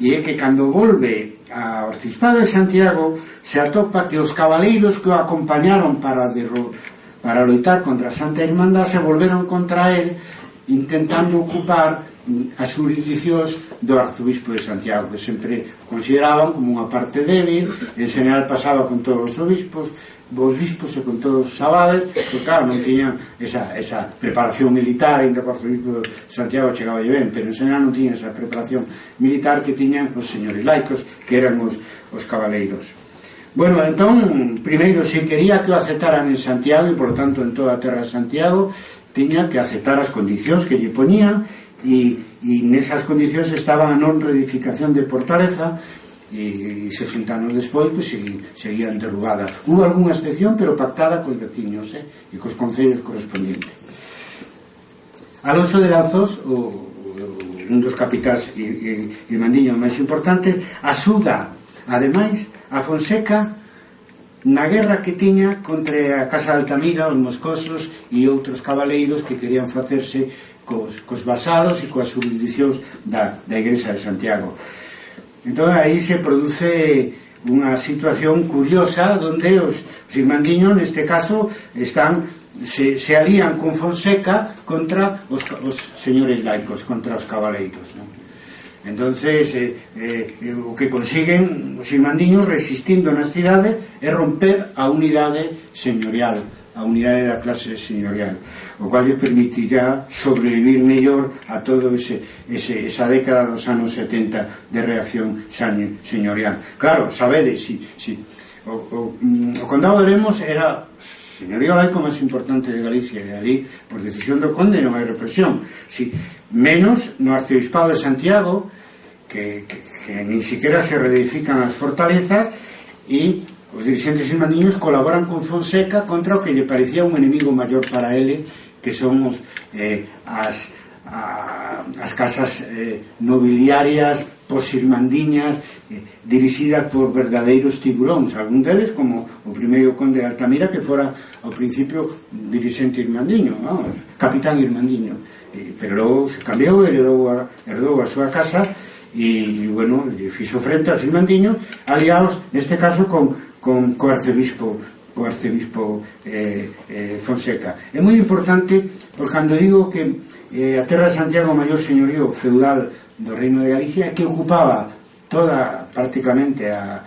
e é que cando volve ao arciprestado de Santiago se atopa que os cabaleiros que o acompañaron para loitar contra a Santa Irmandad se volveron contra el, intentando ocupar as jurisdicións do arzobispo de Santiago, que sempre consideraban como unha parte débil. En general pasaba con todos os bispos e con todos os abades, porque claro, non tiñan esa preparación militar, ainda que o arzobispo de Santiago chegaba ben, pero en general non tiñan esa preparación militar que tiñan os señores laicos, que eran os cabaleiros. Bueno, entón, primeiro, se quería que o aceptaran en Santiago, e por lo tanto en toda a terra de Santiago, tiña que aceptar as condicións que lle poñían, e nesas condicións estaban a non reedificación de fortaleza, e 60 anos despois pues, seguían derrubadas. Hubo algunha excepción, pero pactada cos veciños e cos concellos correspondientes. Alonso de Lanzos, un dos capitáns irmandiños máis importantes, axuda ademais a Fonseca na guerra que tiña contra a Casa de Altamira, os moscosos e outros cabaleiros que querían facerse cos vasalos e coas jurisdicións da Igrexa de Santiago. Entón aí se produce unha situación curiosa onde os irmandiños neste caso se alían con Fonseca contra os señores laicos, contra os cabaleiros, non? Entonces o que consiguen os irmandiños resistindo nas cidades é romper a unidade señorial, a unidade da clase señorial, o cual lle permitirá sobrevivir mellor a todo esa década dos anos 70 de reacción señorial. Claro, sabedes, o condado de Lemos era señorío laico máis importante de Galicia, e ali, por decisión do conde, non hai represión, menos no arcebispado de Santiago, que nin siquiera se reedifican as fortalezas, e os dirigentes irmandiños colaboran con Fonseca contra o que lle parecía un enemigo maior para ele, que son as casas nobiliarias posirmandiñas dirixidas por verdadeiros tiburóns, algún deles como o primeiro conde de Altamira, que fora ao principio dirixente irmandiño, capitán irmandiño, pero logo se cambiou, herdou a súa casa e, bueno, fixo frente aos irmandiños aliados, neste caso co arcebispo Fonseca. É moi importante, porque cando digo que a terra de Santiago, o maior señorío feudal do Reino de Galicia, que ocupaba toda prácticamente a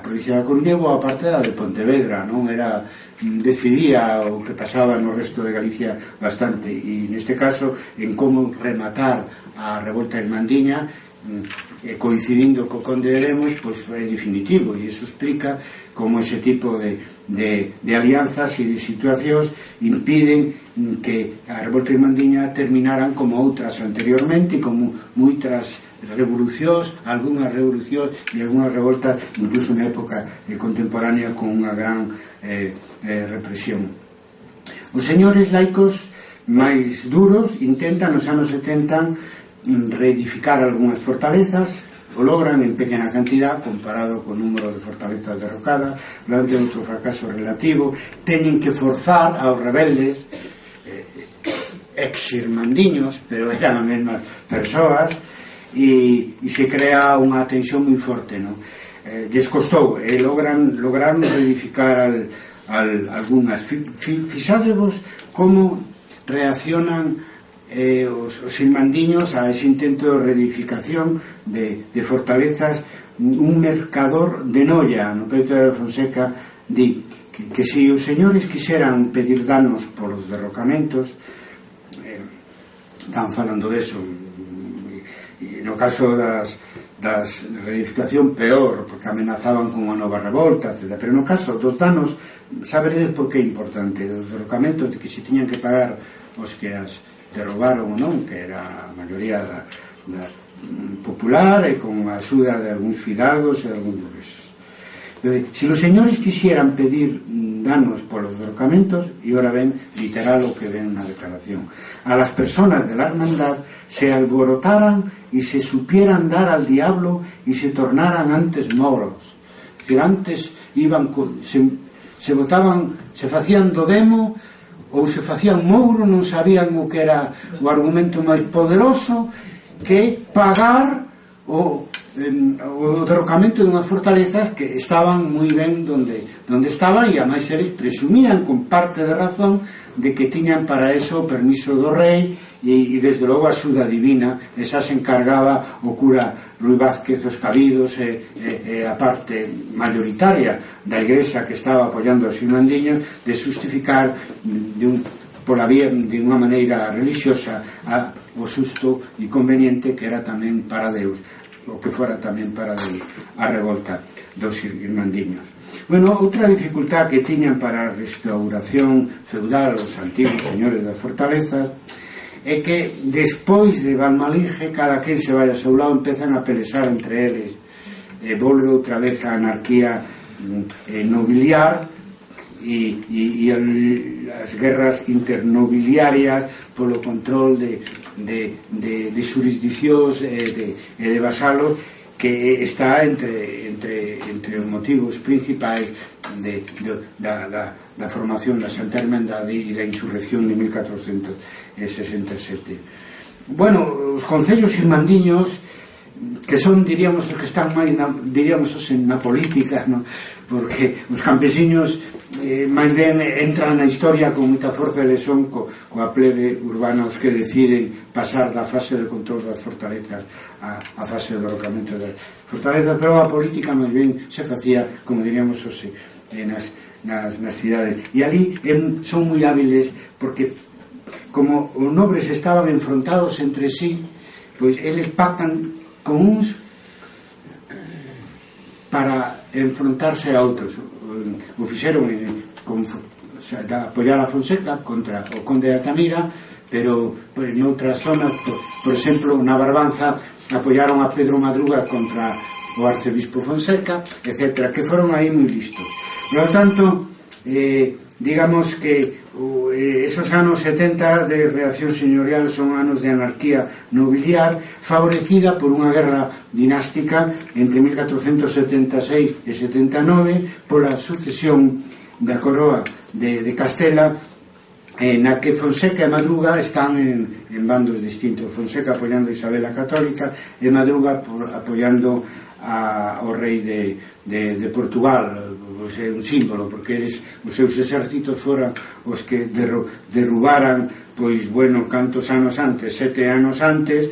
provincia da Coruña, ou a parte da de Pontevedra, non era, decidía o que pasaba no resto de Galicia bastante, e neste caso en como rematar a revolta irmandiña, coincidindo co conde de Lemos, pois é definitivo, e iso explica como ese tipo de alianzas e de situacións impiden que a revolta irmandiña terminaran como outras anteriormente, como moitas revolucións, algunhas revolucións e algunhas revoltas incluso na época contemporánea con unha gran represión. Os señores laicos máis duros intentan nos anos 70 reedificar algunhas fortalezas, o logran en pequena cantidad comparado co número de fortalezas derrocadas, durante outro fracaso relativo, teñen que forzar aos rebeldes, ex-irmandiños, pero eran as mesmas persoas, e se crea unha tensión moi forte, non? Lles costou, e lograron reedificar algunhas. Fixádevos como reaccionan os irmandiños a ese intento de reedificación de fortalezas. Un mercador de Noia, no peito de Fonseca, di que se os señores quixeran pedir danos polos derrocamentos, están falando deso, e no caso das reedificación peor, porque amenazaban con unha nova revolta, etc. Pero no caso dos danos, saberedes por que é importante, os derrocamentos de que se tiñan que pagar os que as derrobaron ou non, que era a maioría da popular e con a axuda de algúns fidalgos e de algúns burgueses. Se os señores quixeran pedir danos polos derrocamentos, e ora ben literal o que ven na declaración, a las personas de la hermandad se alborotaran y se supieran dar al diablo y se tornaran antes moros. Es decir, antes iban se votaban, se facían do demo ou se facían mouro, non sabían o que era o argumento máis poderoso que pagar o derrocamento dunhas fortalezas que estaban moi ben donde estaban, e a máis eles presumían con parte de razón de que tiñan para eso o permiso do rei e desde logo a axuda divina. Esa se encargaba o cura Rui Vázquez os cabidos e a parte mayoritaria da igrexa que estaba apoiando os irmandiños de justificar pola vía de unha maneira religiosa o xusto e conveniente que era tamén para Deus, o que fora tamén para Deus a revolta dos irmandiños. Bueno, outra dificultad que tiñan para a restauración feudal os antigos señores das fortalezas é que despois de Valmalige cada quen se vai a seu lado, empezan a pelesar entre eles, volve outra vez a anarquía nobiliar e as guerras internobiliarias polo control de xurisdiccións e de vasalos, que está entre os motivos principais da formación da Santa Hermandade e da insurrección de 1467. Bueno, os concellos irmandiños que son, diríamos, os que están máis diríamos na política, no? Porque os campesiños máis ben entran na historia con moita forza e son coa plebe urbana os que deciden pasar da fase de control das fortalezas a fase de derrocamento das fortalezas, pero a política máis ben se facía, como diríamos, nas cidades, e ali son moi hábiles porque como os nobres estaban enfrontados entre sí, pois eles pactan con uns para enfrontarse a outros. O fixeron apoiar a Fonseca contra o conde de Altamira, pero noutras zonas, por exemplo, na Barbanza apoiaron a Pedro Madruga contra o arcebispo Fonseca, etc., que foron aí moi listos. Por lo tanto, digamos que esos anos 70 de reacción señorial son anos de anarquía nobiliar favorecida por unha guerra dinástica entre 1476 e 79 pola sucesión da coroa de Castela, na que Fonseca e Madruga están en bandos distintos. Fonseca apoiando a Isabel a Católica e Madruga apoiando ao rei de Portugal. Pois é un símbolo, porque os seus exércitos foran os que derrubaran, pois, bueno, cantos anos antes, 7 anos antes,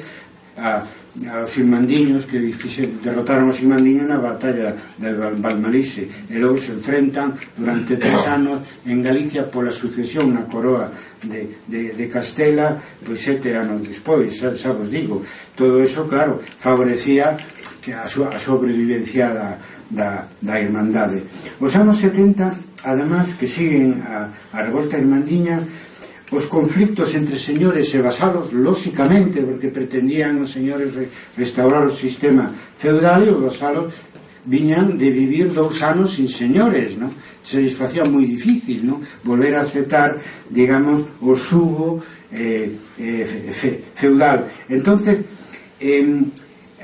aos irmandiños, que derrotaron os irmandiños na batalla de Valmalise, e logo se enfrentan durante 3 anos en Galicia pola sucesión na coroa de Castela, pois 7 anos despois, xa vos digo. Todo eso, claro, favorecía que a sobrevivencia da Irmandade. Os anos 70, además, que siguen a revolta irmandiña, os conflictos entre señores e vasalos, lóxicamente, porque pretendían os señores restaurar o sistema feudal, e os vasalos viñan de vivir 2 anos sin señores, ¿no? Se les facía moi difícil, ¿no?, volver a aceptar, digamos, o xugo feudal. Entonces,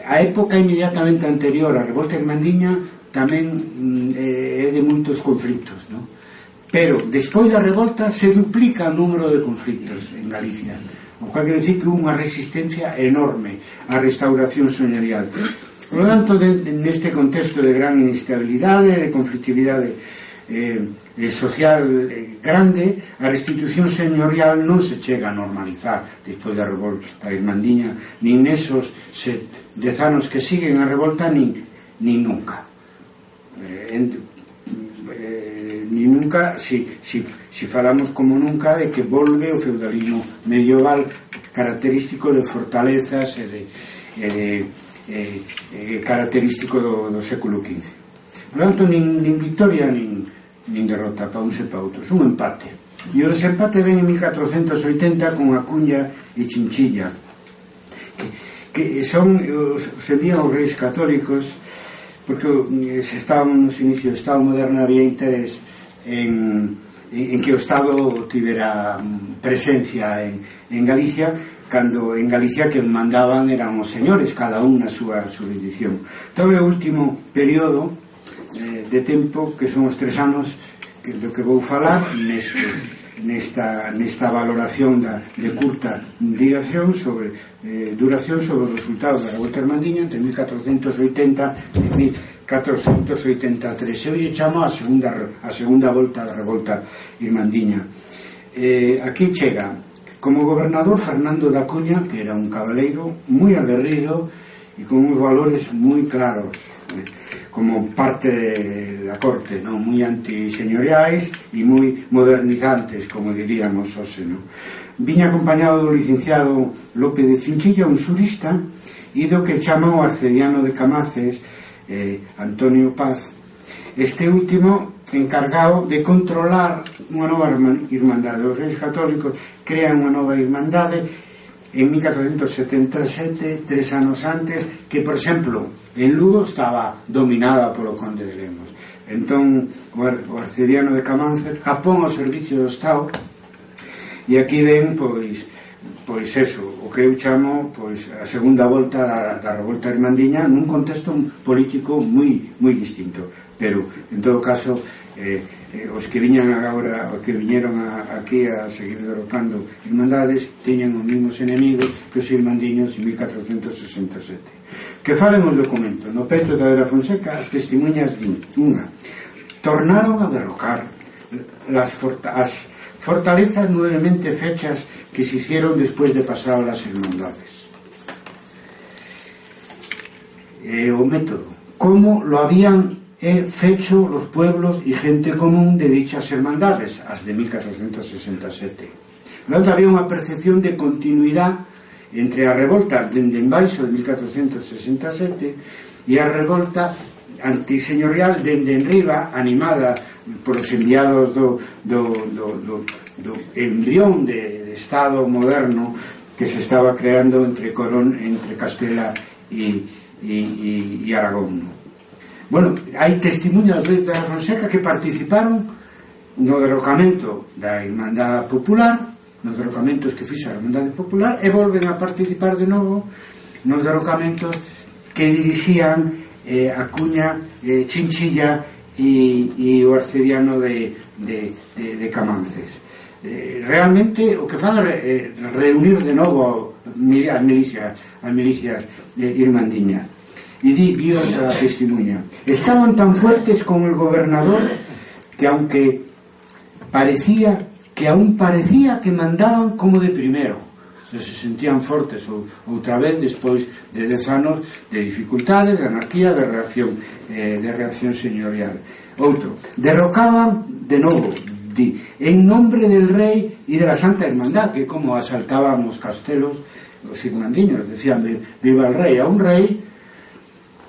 a época inmediatamente anterior á revolta irmandiña tamén é de moitos conflictos, non? Pero despois da revolta se duplica o número de conflictos en Galicia, o cual quer decir que unha resistencia enorme á restauración señorial. Por lo tanto, neste contexto de gran inestabilidade, de conflictividade social grande, a restitución señorial non se chega a normalizar despois da revolta irmandiña, nin nesos 10 anos que siguen a revolta, nin nunca. Ni nunca, si falamos como nunca de que volve o feudalismo medieval característico de fortalezas e característico do século XV. Por lo tanto, nin victoria nin derrota para uns e para outros, un empate. E o desempate ven en 1480 con Acuña e Chinchilla, que son serían os reis católicos, porque se estaban nos inicios do Estado moderno, había interés en que o Estado tivera presencia en Galicia, cando en Galicia que mandaban eran os señores, cada un na súa jurisdicción. Todo o último período de tempo, que son os 3 anos do que vou falar nesta valoración de curta duración sobre os resultados da revolta irmandiña entre 1480 e 1483. Eu lle chamo a segunda volta da revolta irmandiña. Aquí chega como gobernador Fernando de Acuña, que era un cabaleiro moi aguerrido e con uns valores moi claros, como parte da corte, non, moi antiseñoriais e moi modernizantes, como diríamos hoxe, non? Viña acompañado do licenciado López de Chinchilla, un xurista, e do que chama o arcediano de Camaces, Antonio Paz, este último encargado de controlar unha nova irmandade. Os reis católicos crean unha nova irmandade en 1477, 3 anos antes, que, por exemplo, en Lugo estaba dominada polo conde de Lemos. Entón, o arcediano de Camaces apón ao servicio do Estado, e aquí ven, pois eso, o que eu chamo a segunda volta da revolta irmandiña nun contexto político moi distinto, pero en todo caso os que viñan agora, os que viñeron aquí a seguir derrotando irmandades, teñan os mesmos enemigos que os irmandiños en 1467. Que falen os documentos. No peito da Vera Fonseca as testemunhas din: unha, tornaron a derrocar as fortalezas nuevamente fechas que se hicieron después de pasar las hermandades. O método, cómo lo habían fecho los pueblos y gente común de dichas hermandades, as de 1467. Logo había unha percepción de continuidade entre a revolta dende embaixo de 1467 e a revolta antiseñorial dende enriba, animada polos enviados do embrión de Estado moderno que se estaba creando entre Castela e Aragón. Bueno, hai testemunhas de Vera Fonseca que participaron no derrocamento da Irmandade Popular, nos derrocamentos que fixa a Irmandade Popular, e volven a participar de novo nos derrocamentos que dirixían Acuña, Chinchilla e o arcediano de Camances. Realmente o que fan é reunir de novo as milicias irmandiñas. Y vio esa testimonio. Estaban tan fuertes con el gobernador que aún parecía que mandaban como de primero. Se sentían fortes outra vez despois de 10 anos de dificultades, de anarquía, de reacción señorial. Outro, derrocaban de novo en nombre del rey y de la Santa Hermandad, que como asaltaban os castelos os irmandiños, decían viva el rey, a un rey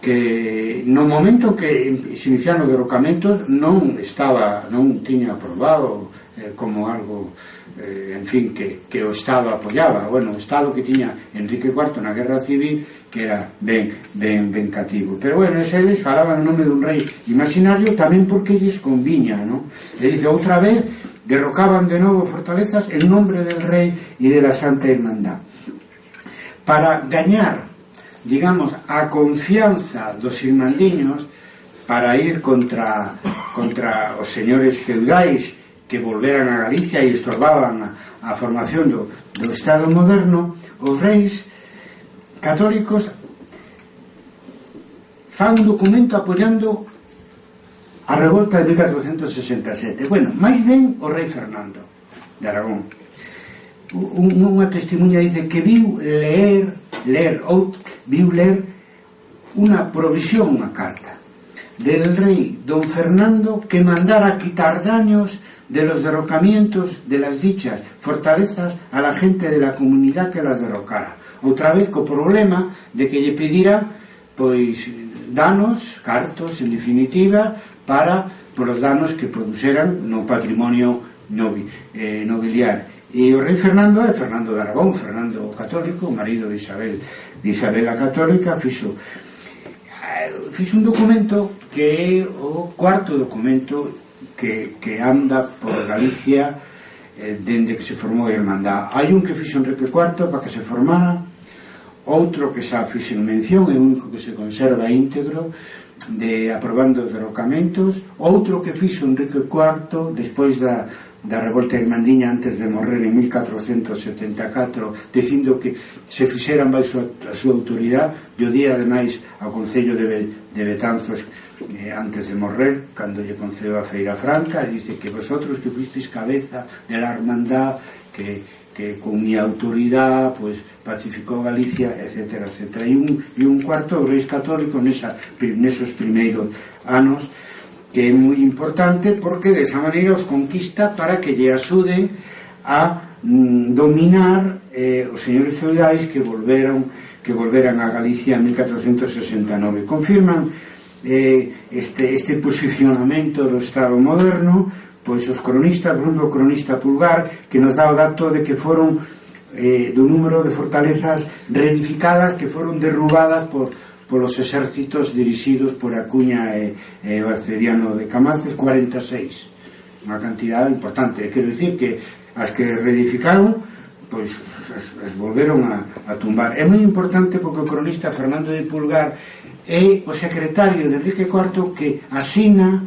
que no momento que se iniciaron os derrocamentos non tiña aprobado como algo en fin, que o Estado apoyaba. Bueno, o Estado que tiña Enrique IV na Guerra Civil, que era ben cativo, pero bueno, eles falaban en nome dun rei imaginario tamén porque lles conviña, non? E dice, outra vez derrocaban de novo fortalezas en nombre del rei e de la Santa Hermandad para gañar, digamos, a confianza dos irmandiños para ir contra os señores feudais que volveran a Galicia e estorbaban a formación do Estado moderno. Os reis católicos fan un documento apoiando a revolta de 1467. Bueno, máis ben o rei Fernando de Aragón. Unha testemunha dice que viu ler unha provisión, unha carta del rey don Fernando que mandara quitar daños de los derrocamientos de las dichas fortalezas a la gente de la comunidad que las derrocara. Outra vez co problema de que lle pediran pois danos, cartos en definitiva, por os danos que produceran no patrimonio nobiliar. E o rei Fernando é Fernando de Aragón, Fernando católico, o marido de Isabel a católica, fixo un documento que é o cuarto documento que anda por Galicia dende que se formou a Irmandad. Hai un que fixo Enrique IV para que se formara, outro que xa fixen mención, é o único que se conserva íntegro, de aprobando os derrocamentos, outro que fixo Enrique IV despois da revolta irmandiña antes de morrer en 1474, dicindo que se fixeran baixo a súa autoridade, e o día ademais ao Concello de Betanzos antes de morrer, cando lle concedeu a Feira Franca, dice que vosotros que fuisteis cabeza de la hermandad que con mi autoridad pues pacificó Galicia, etcétera, etcétera. E un cuarto dos reis católicos nesos primeiros anos, que é moi importante porque de esa maneira os conquista para que lle axuden a dominar os señores feudais que volveran a Galicia en 1469. Confirman este posicionamento do Estado moderno, pois os cronistas, por exemplo, o cronista Pulgar, que nos dá o dato de que foron do número de fortalezas reedificadas que foron derrubadas polos exércitos dirixidos por Acuña e o arcediano de Camances, 46, unha cantidade importante. Quero dicir que as que reedificaron pois as volveron a tumbar. É moi importante porque o cronista Fernando de Pulgar é o secretario de Enrique IV que asina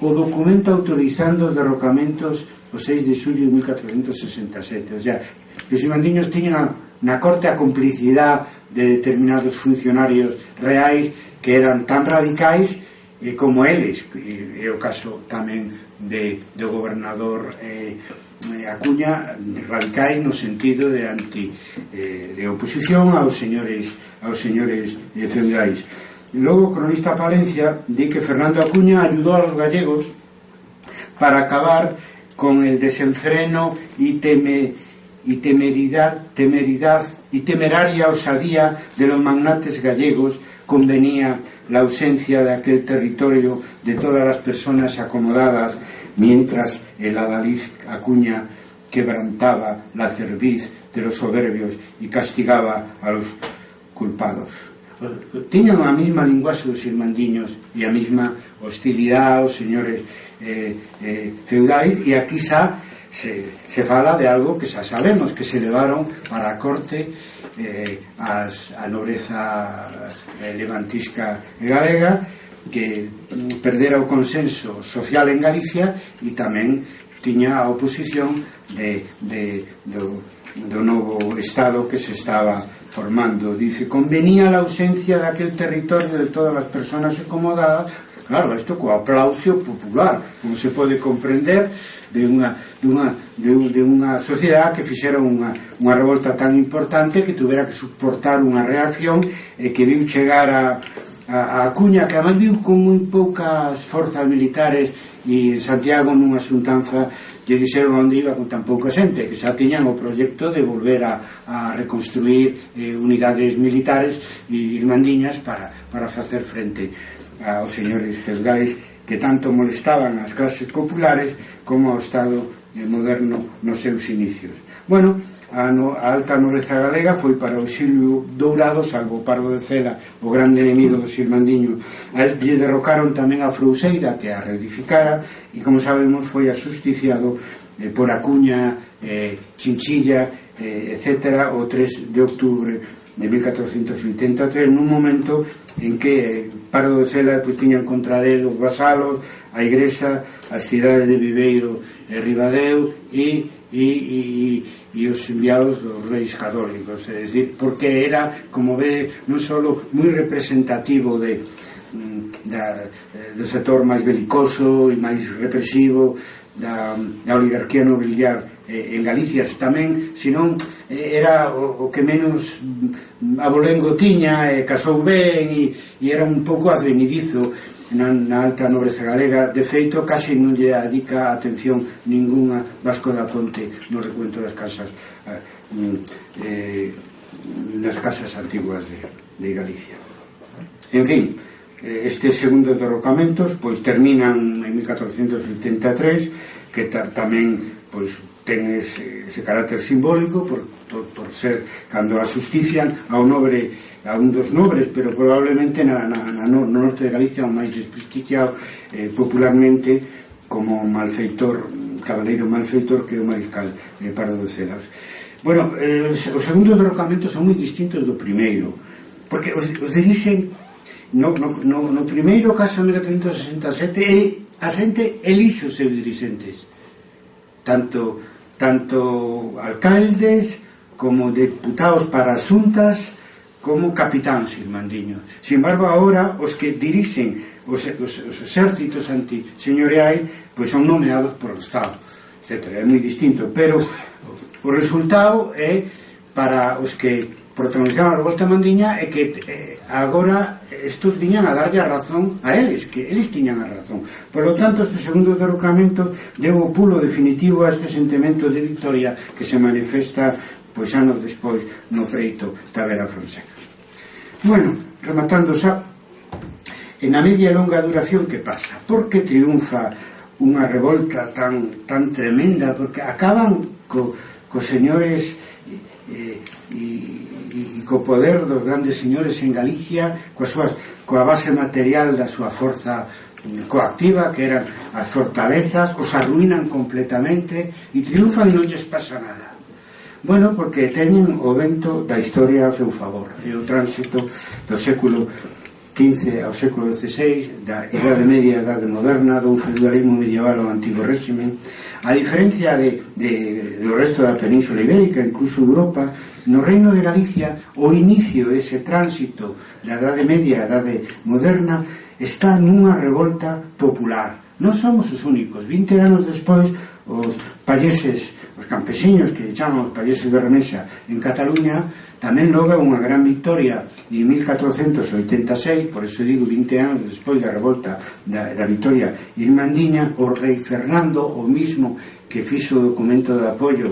o documento autorizando os derrocamentos o 6 de xullo de 1467. O sea, que os irmandiños tiñan na corte a complicidade de determinados funcionarios reais que eran tan radicais como eles. É o caso tamén do gobernador Acuña, radicais no sentido de de oposición aos señores feudais. Logo o cronista Palencia di que Fernando Acuña ayudó a los gallegos para acabar con el desenfreno y temeraria osadía de los magnates gallegos. Convenía la ausencia de aquel territorio de todas las personas acomodadas, mientras el adalid Acuña quebrantaba la cerviz de los soberbios y castigaba a los culpados. Tiñan a mesma linguaxe dos irmandiños e a mesma hostilidade aos señores feudais, e aquí xa se fala de algo que xa sabemos, que se levaron para a corte a nobreza levantisca galega, que perdera o consenso social en Galicia, e tamén tiña a oposición do novo Estado que se estaba formando. Dice, convenía la ausencia de aquel territorio de todas las personas acomodadas. Claro, isto co aplauso popular, como se pode comprender, de unha sociedade que fixera unha revolta tan importante que tuvera que soportar unha reacción e que viu chegar a Acuña, que además viu con moi poucas forzas militares, e Santiago nunha xuntanza lle dixeron onde iba con tan pouca xente, que xa tiñan o proxecto de volver a reconstruir unidades militares e irmandiñas para facer frente aos señores feudais que tanto molestaban as clases populares como ao Estado moderno nos seus inicios. Bueno, a alta nobreza galega foi para o exilio dourado, salvo Pardo de Cela, o grande enemigo dos irmandiños. A él lle derrocaron tamén a Frouseira, que a reedificara, e como sabemos foi asusticiado por Acuña, Chinchilla, etc., o 3 de outubro de 1483, nun momento en que Pardo de Cela tiñan contra él os vasalos, a igrexa, as cidades de Viveiro e Ribadeo e os enviados dos reis católicos, é dicir, porque era, como ve, non só moi representativo do sector máis belicoso e máis represivo da oligarquía nobiliar en Galicia tamén, senón era o que menos abolengo tiña, casou ben e era un pouco advenidizo na alta nobreza galega. De feito, casi non lle dedica atención ninguna Vasco da Ponte no recuento das casas antiguas de Galicia. En fin, estes segundos derrocamentos pois terminan en 1483, que tamén pois ten ese carácter simbólico por ser cando asustician a un dos nobres, pero probablemente no norte de Galicia o máis desprestigiado popularmente como malfeitor, cabaleiro malfeitor, que é o mariscal Pardo de Cela. Bueno, os segundos derrocamentos son moi distintos do primeiro, porque os dirixen no primeiro caso, en 1367, a xente elixe os seus dirixentes, tanto alcaldes como deputados para asuntas como capitáns irmandiños. Sin embargo, agora os que dirixen os exércitos antiseñoriais pois son nomeados por o Estado, etc. É moi distinto, pero o resultado é para os que protagonizaron a revolta mandiña é que agora estos viñan a darlle a razón a eles, que eles tiñan a razón. Por lo tanto, este segundo derrocamento deu o pulo definitivo a este sentimento de victoria que se manifesta pois anos despois no freito Tavera Fonseca. Bueno, rematando xa, en a media e longa duración que pasa, por que triunfa unha revolta tan tremenda? Porque acaban cos señores e co poder dos grandes señores en Galicia, coa base material da súa forza coactiva, que eran as fortalezas, os arruinan completamente e triunfan e non lles pasa nada. Bueno, porque teñen o vento da historia ao seu favor, e o tránsito do século XV ao século XVI, da Idade Media, Idade Moderna, do feudalismo medieval ao antigo régimen, A diferencia do resto da Península Ibérica, incluso Europa, no Reino de Galicia o inicio dese tránsito da Edade Media á Edade Moderna está nunha revolta popular. Non somos os únicos. 20 anos despois, os payeses, os campesiños que chaman os payeses de Remesa en Cataluña, tamén logra unha gran victoria en 1486, por eso digo 20 anos despois da revolta da victoria irmandiña. O rei Fernando, o mismo que fixo o documento de apoio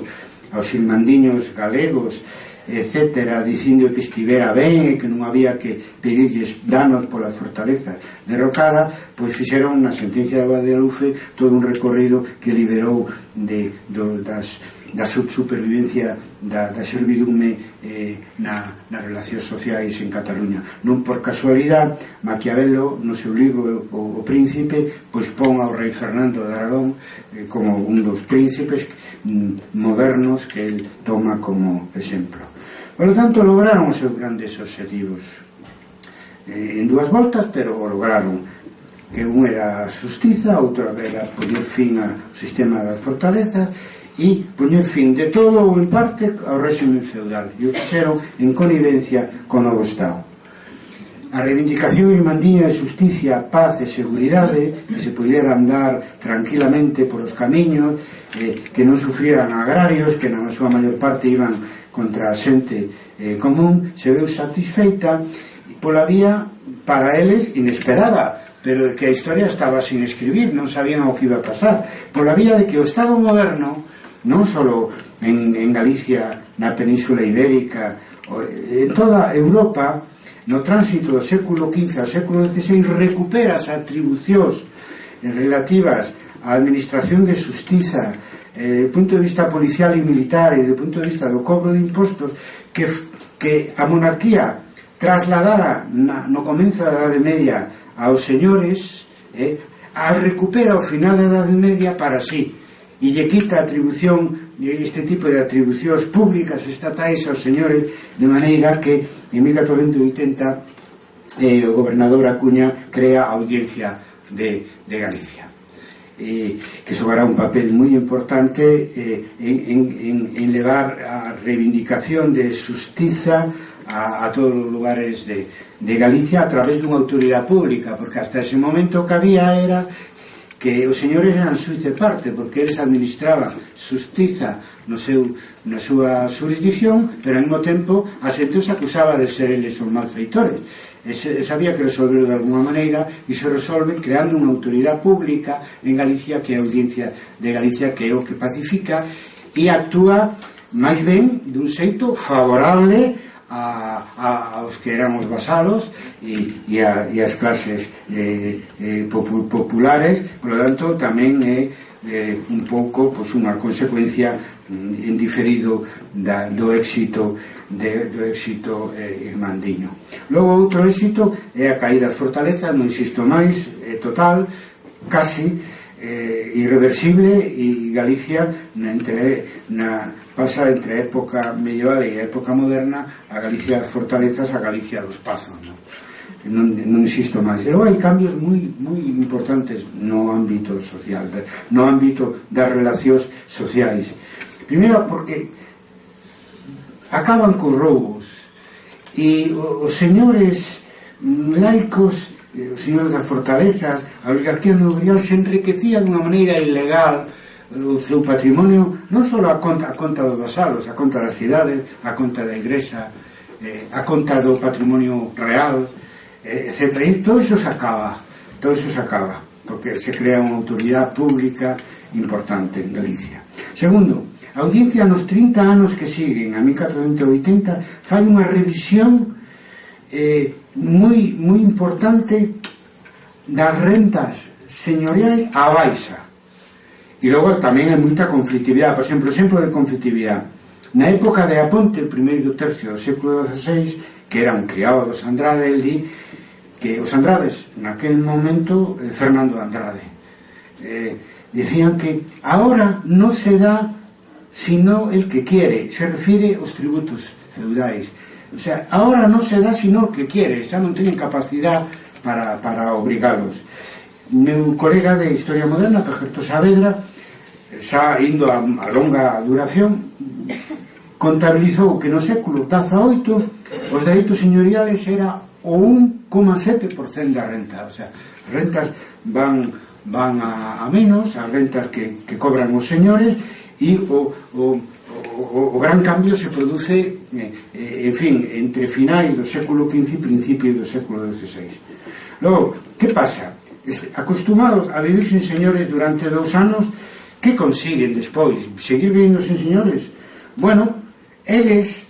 aos irmandiños galegos, etcétera, dicindo que estivera ben e que non había que pedirlles danos pola fortaleza derrocada, pois fixeron na sentencia de Guadalupe todo un recorrido que liberou da supervivencia da servidume nas relacións sociais en Cataluña. Non por casualidade, Maquiavelo no seu libro O Príncipe pois pon ao rei Fernando de Aragón como un dos príncipes modernos que el toma como exemplo. Por lo tanto, lograron os seus grandes objetivos en dúas voltas, pero o lograron, que un era a xustiza, outro era poñer fin ao sistema das fortalezas e poñer fin de todo ou en parte ao régimen feudal, e o fixeron en connivencia con o novo Estado. A reivindicación irmandiña de xusticia, paz e seguridade, que se pudera andar tranquilamente por os camiños, que non sufrieran agrarios, que na súa maior parte iban contra a xente común, se veu satisfeita pola vía, para eles, inesperada, pero que a historia estaba sin escribir, non sabían o que iba a pasar, pola vía de que o Estado moderno, non só en Galicia, na Península Ibérica, en toda Europa, no tránsito do século XV ao século XVI, recupera as atribucións relativas á administración de xustiza, do punto de vista policial e militar e do punto de vista do cobro de impostos, que a monarquía trasladara no comenzo da Edade Media aos señores, a recupera ao final da Edade Media para sí, e lle quita atribución, este tipo de atribucións públicas estatais aos señores, de maneira que en 1480 o gobernador Acuña crea a Audiencia de Galicia, que xogará un papel moi importante en levar a reivindicación de xustiza a todos os lugares de Galicia a través dunha autoridade pública, porque hasta ese momento o que había era que os señores eran xuiz de parte, porque eles administraban xustiza na súa jurisdicción, pero ao mesmo tempo a xente os acusaba de ser eles os malfeitores. Había que resolverlo de alguna maneira, e se resolve creando unha autoridade pública en Galicia, que é a Audiencia de Galicia, que é o que pacifica e actúa máis ben dun xeito favorable aos que éramos vasalos e as clases populares. Por lo tanto, tamén é un pouco unha consecuencia en diferido do éxito irmandiño. Logo, outro éxito é a caída das fortalezas, non insisto máis, total, casi irreversible, e Galicia pasa entre a época medieval e a época moderna a Galicia das fortalezas a Galicia dos pazos, non insisto máis. E logo hai cambios moi importantes no ámbito social, no ámbito das relacións sociais. Primeiro, porque acaban cos roubos e os señores laicos, os señores das fortalezas, a oligarquía nobiliaria se enriquecía dunha maneira ilegal o seu patrimonio, non só a conta dos vasalos, a conta das cidades, a conta da igrexa, a conta do patrimonio real, etc. E todo iso se acaba, porque se crea unha autoridade pública importante en Galicia. Segundo, a Audiencia nos 30 anos que siguen, a 1480, fai unha revisión moi importante das rentas señoriais á baixa. E logo tamén hai moita conflictividade. Por exemplo de conflictividade na época de Aponte, o primeiro tercio do século XVI, que era un criado dos Andrade, el di que os Andrades, naquel momento Fernando Andrade, decían que ahora non se dá sino el que quiere, se refire aos tributos feudais. O sea, ahora non se dá sino el que quiere, xa non teñen capacidade para obrigalos. Meu colega de Historia Moderna, Pejerto Saavedra, xa indo a longa duración, contabilizou que no século XVIII os dereitos señoriales era o 1,7% da renta, o sea, as rentas van a menos, as rentas que cobran os señores, e o gran cambio se produce en fin, entre finais do século XV e principios do século XVI. Logo, que pasa? Acostumados a vivir sin señores durante 2 anos, que consiguen despois? Seguir vivindo sin señores? Bueno, eles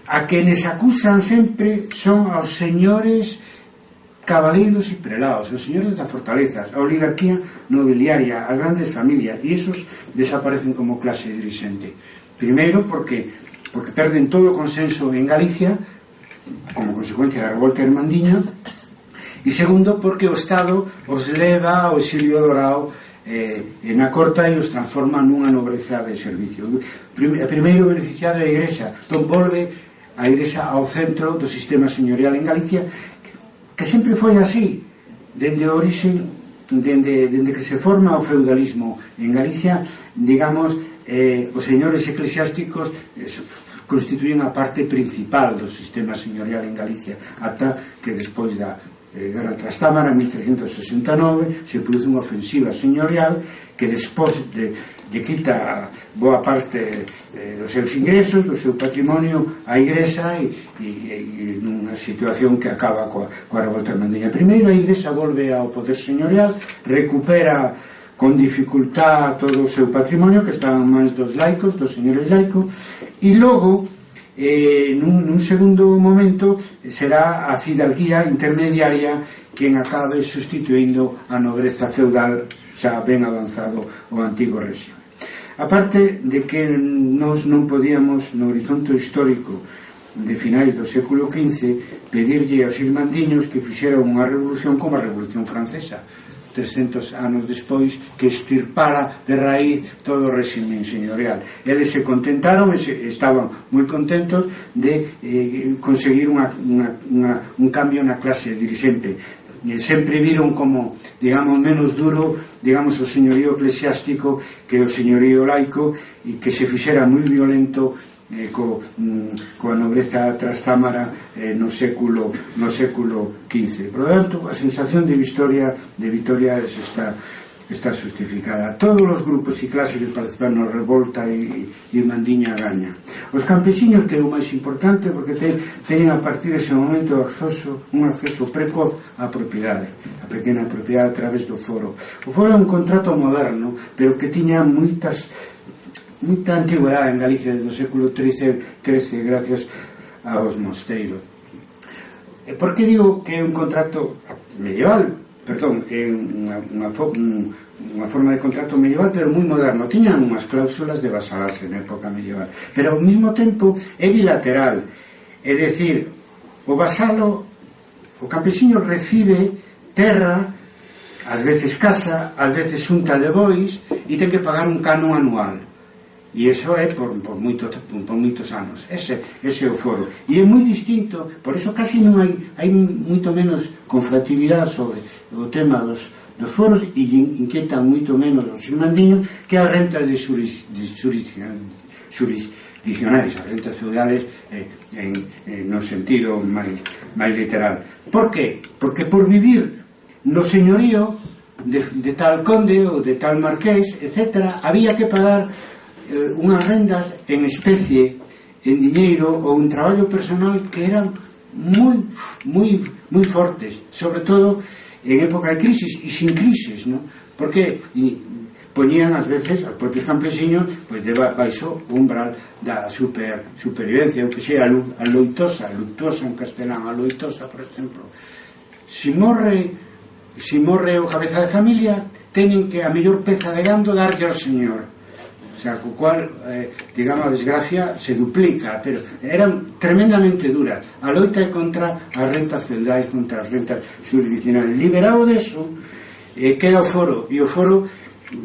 a quenes acusan sempre son aos señores cabaleiros e prelados, os señores da fortaleza, a oligarquía nobiliaria, as grandes familias, e esos desaparecen como clase dirixente. Primeiro porque perden todo o consenso en Galicia como consecuencia da revolta irmandiña, e segundo porque o Estado os leva ao exilio dorado na corta e os transforma nunha nobreza de servicio. Primeiro beneficiado é a Igrexa, entón volve a Igrexa ao centro do sistema señorial en Galicia, que sempre foi así dende o orixe, dende que se forma o feudalismo en Galicia. Digamos, os señores eclesiásticos constituyen a parte principal do sistema señorial en Galicia, ata que despois da Guerra Trastámara, en 1369, se produce unha ofensiva señorial que despois de quita boa parte dos seus ingresos, do seu patrimonio á Igrexa, e nunha situación que acaba coa revolta irmandiña. Primeiro a Igrexa volve ao poder señorial, recupera con dificultad todo o seu patrimonio que estaba en mans dos laicos, dos señores laicos, e logo nun segundo momento será a fidalguía intermediaria quen acabe sustituindo a nobreza feudal xa ben avanzado o antigo réxime. A parte de que nós non podíamos no horizonte histórico de finais do século XV pedirlle aos irmandiños que fixeran unha revolución como a Revolución Francesa 300 anos despois, que extirpara de raíz todo o réxime señorial. Eles se contentaron e estaban moi contentos de conseguir un cambio na clase dirixente. Sempre viron como, digamos, menos duro, digamos, o señorío eclesiástico que o señorío laico, e que se fixera moi violento coa nobreza trastámara no século XV. Por lo tanto, a sensación de vitoria está justificada. Todos os grupos e clases que participaron na revolta irmandiña gaña. Os campesiños, que é o máis importante, porque teñen a partir dese momento un acceso precoz á propiedade, a pequena propiedade a través do foro. O foro é un contrato moderno, pero que tiña moita antigüedade en Galicia desde o século XIII gracias aos mosteiros. Por que digo que é un contrato medieval? Perdón, é unha forma de contrato medieval, pero moi moderno. Tiñan unhas cláusulas de vasalaxe na época medieval, pero ao mesmo tempo é bilateral, é dicir, o vasalo, o campesiño recibe terra, ás veces casa, ás veces xunta de bois, e ten que pagar un canon anual. E iso é por moitos anos. Ese é o foro, e é moi distinto. Por iso casi non hai moito menos confratividade sobre o tema dos foros, e inquietan moito menos os irmandiños que as rentas jurisdiccionais, as rentas feudales no sentido máis literal. Por que? Porque por vivir no señorío de tal conde ou de tal marqués, etc., había que pagar unhas rendas en especie, en diñeiro ou en traballo personal, que eran moi fortes, sobre todo en época de crisis e sin crisis, ¿no? Porque poñían ás veces aos propios campesiños pois baixo o umbral da supervivencia, o que sea a luctuosa en castelán, a loitosa, por exemplo. Si morre o cabeza de familia, teñen que a mellor peza de gando darlle ao señor. O sea, co cual, digamos, a desgracia se duplica, pero eran tremendamente duras. A loita é contra as rentas feudais, contra as rentas jurisdiccionais. Liberado deso, queda o foro, e o foro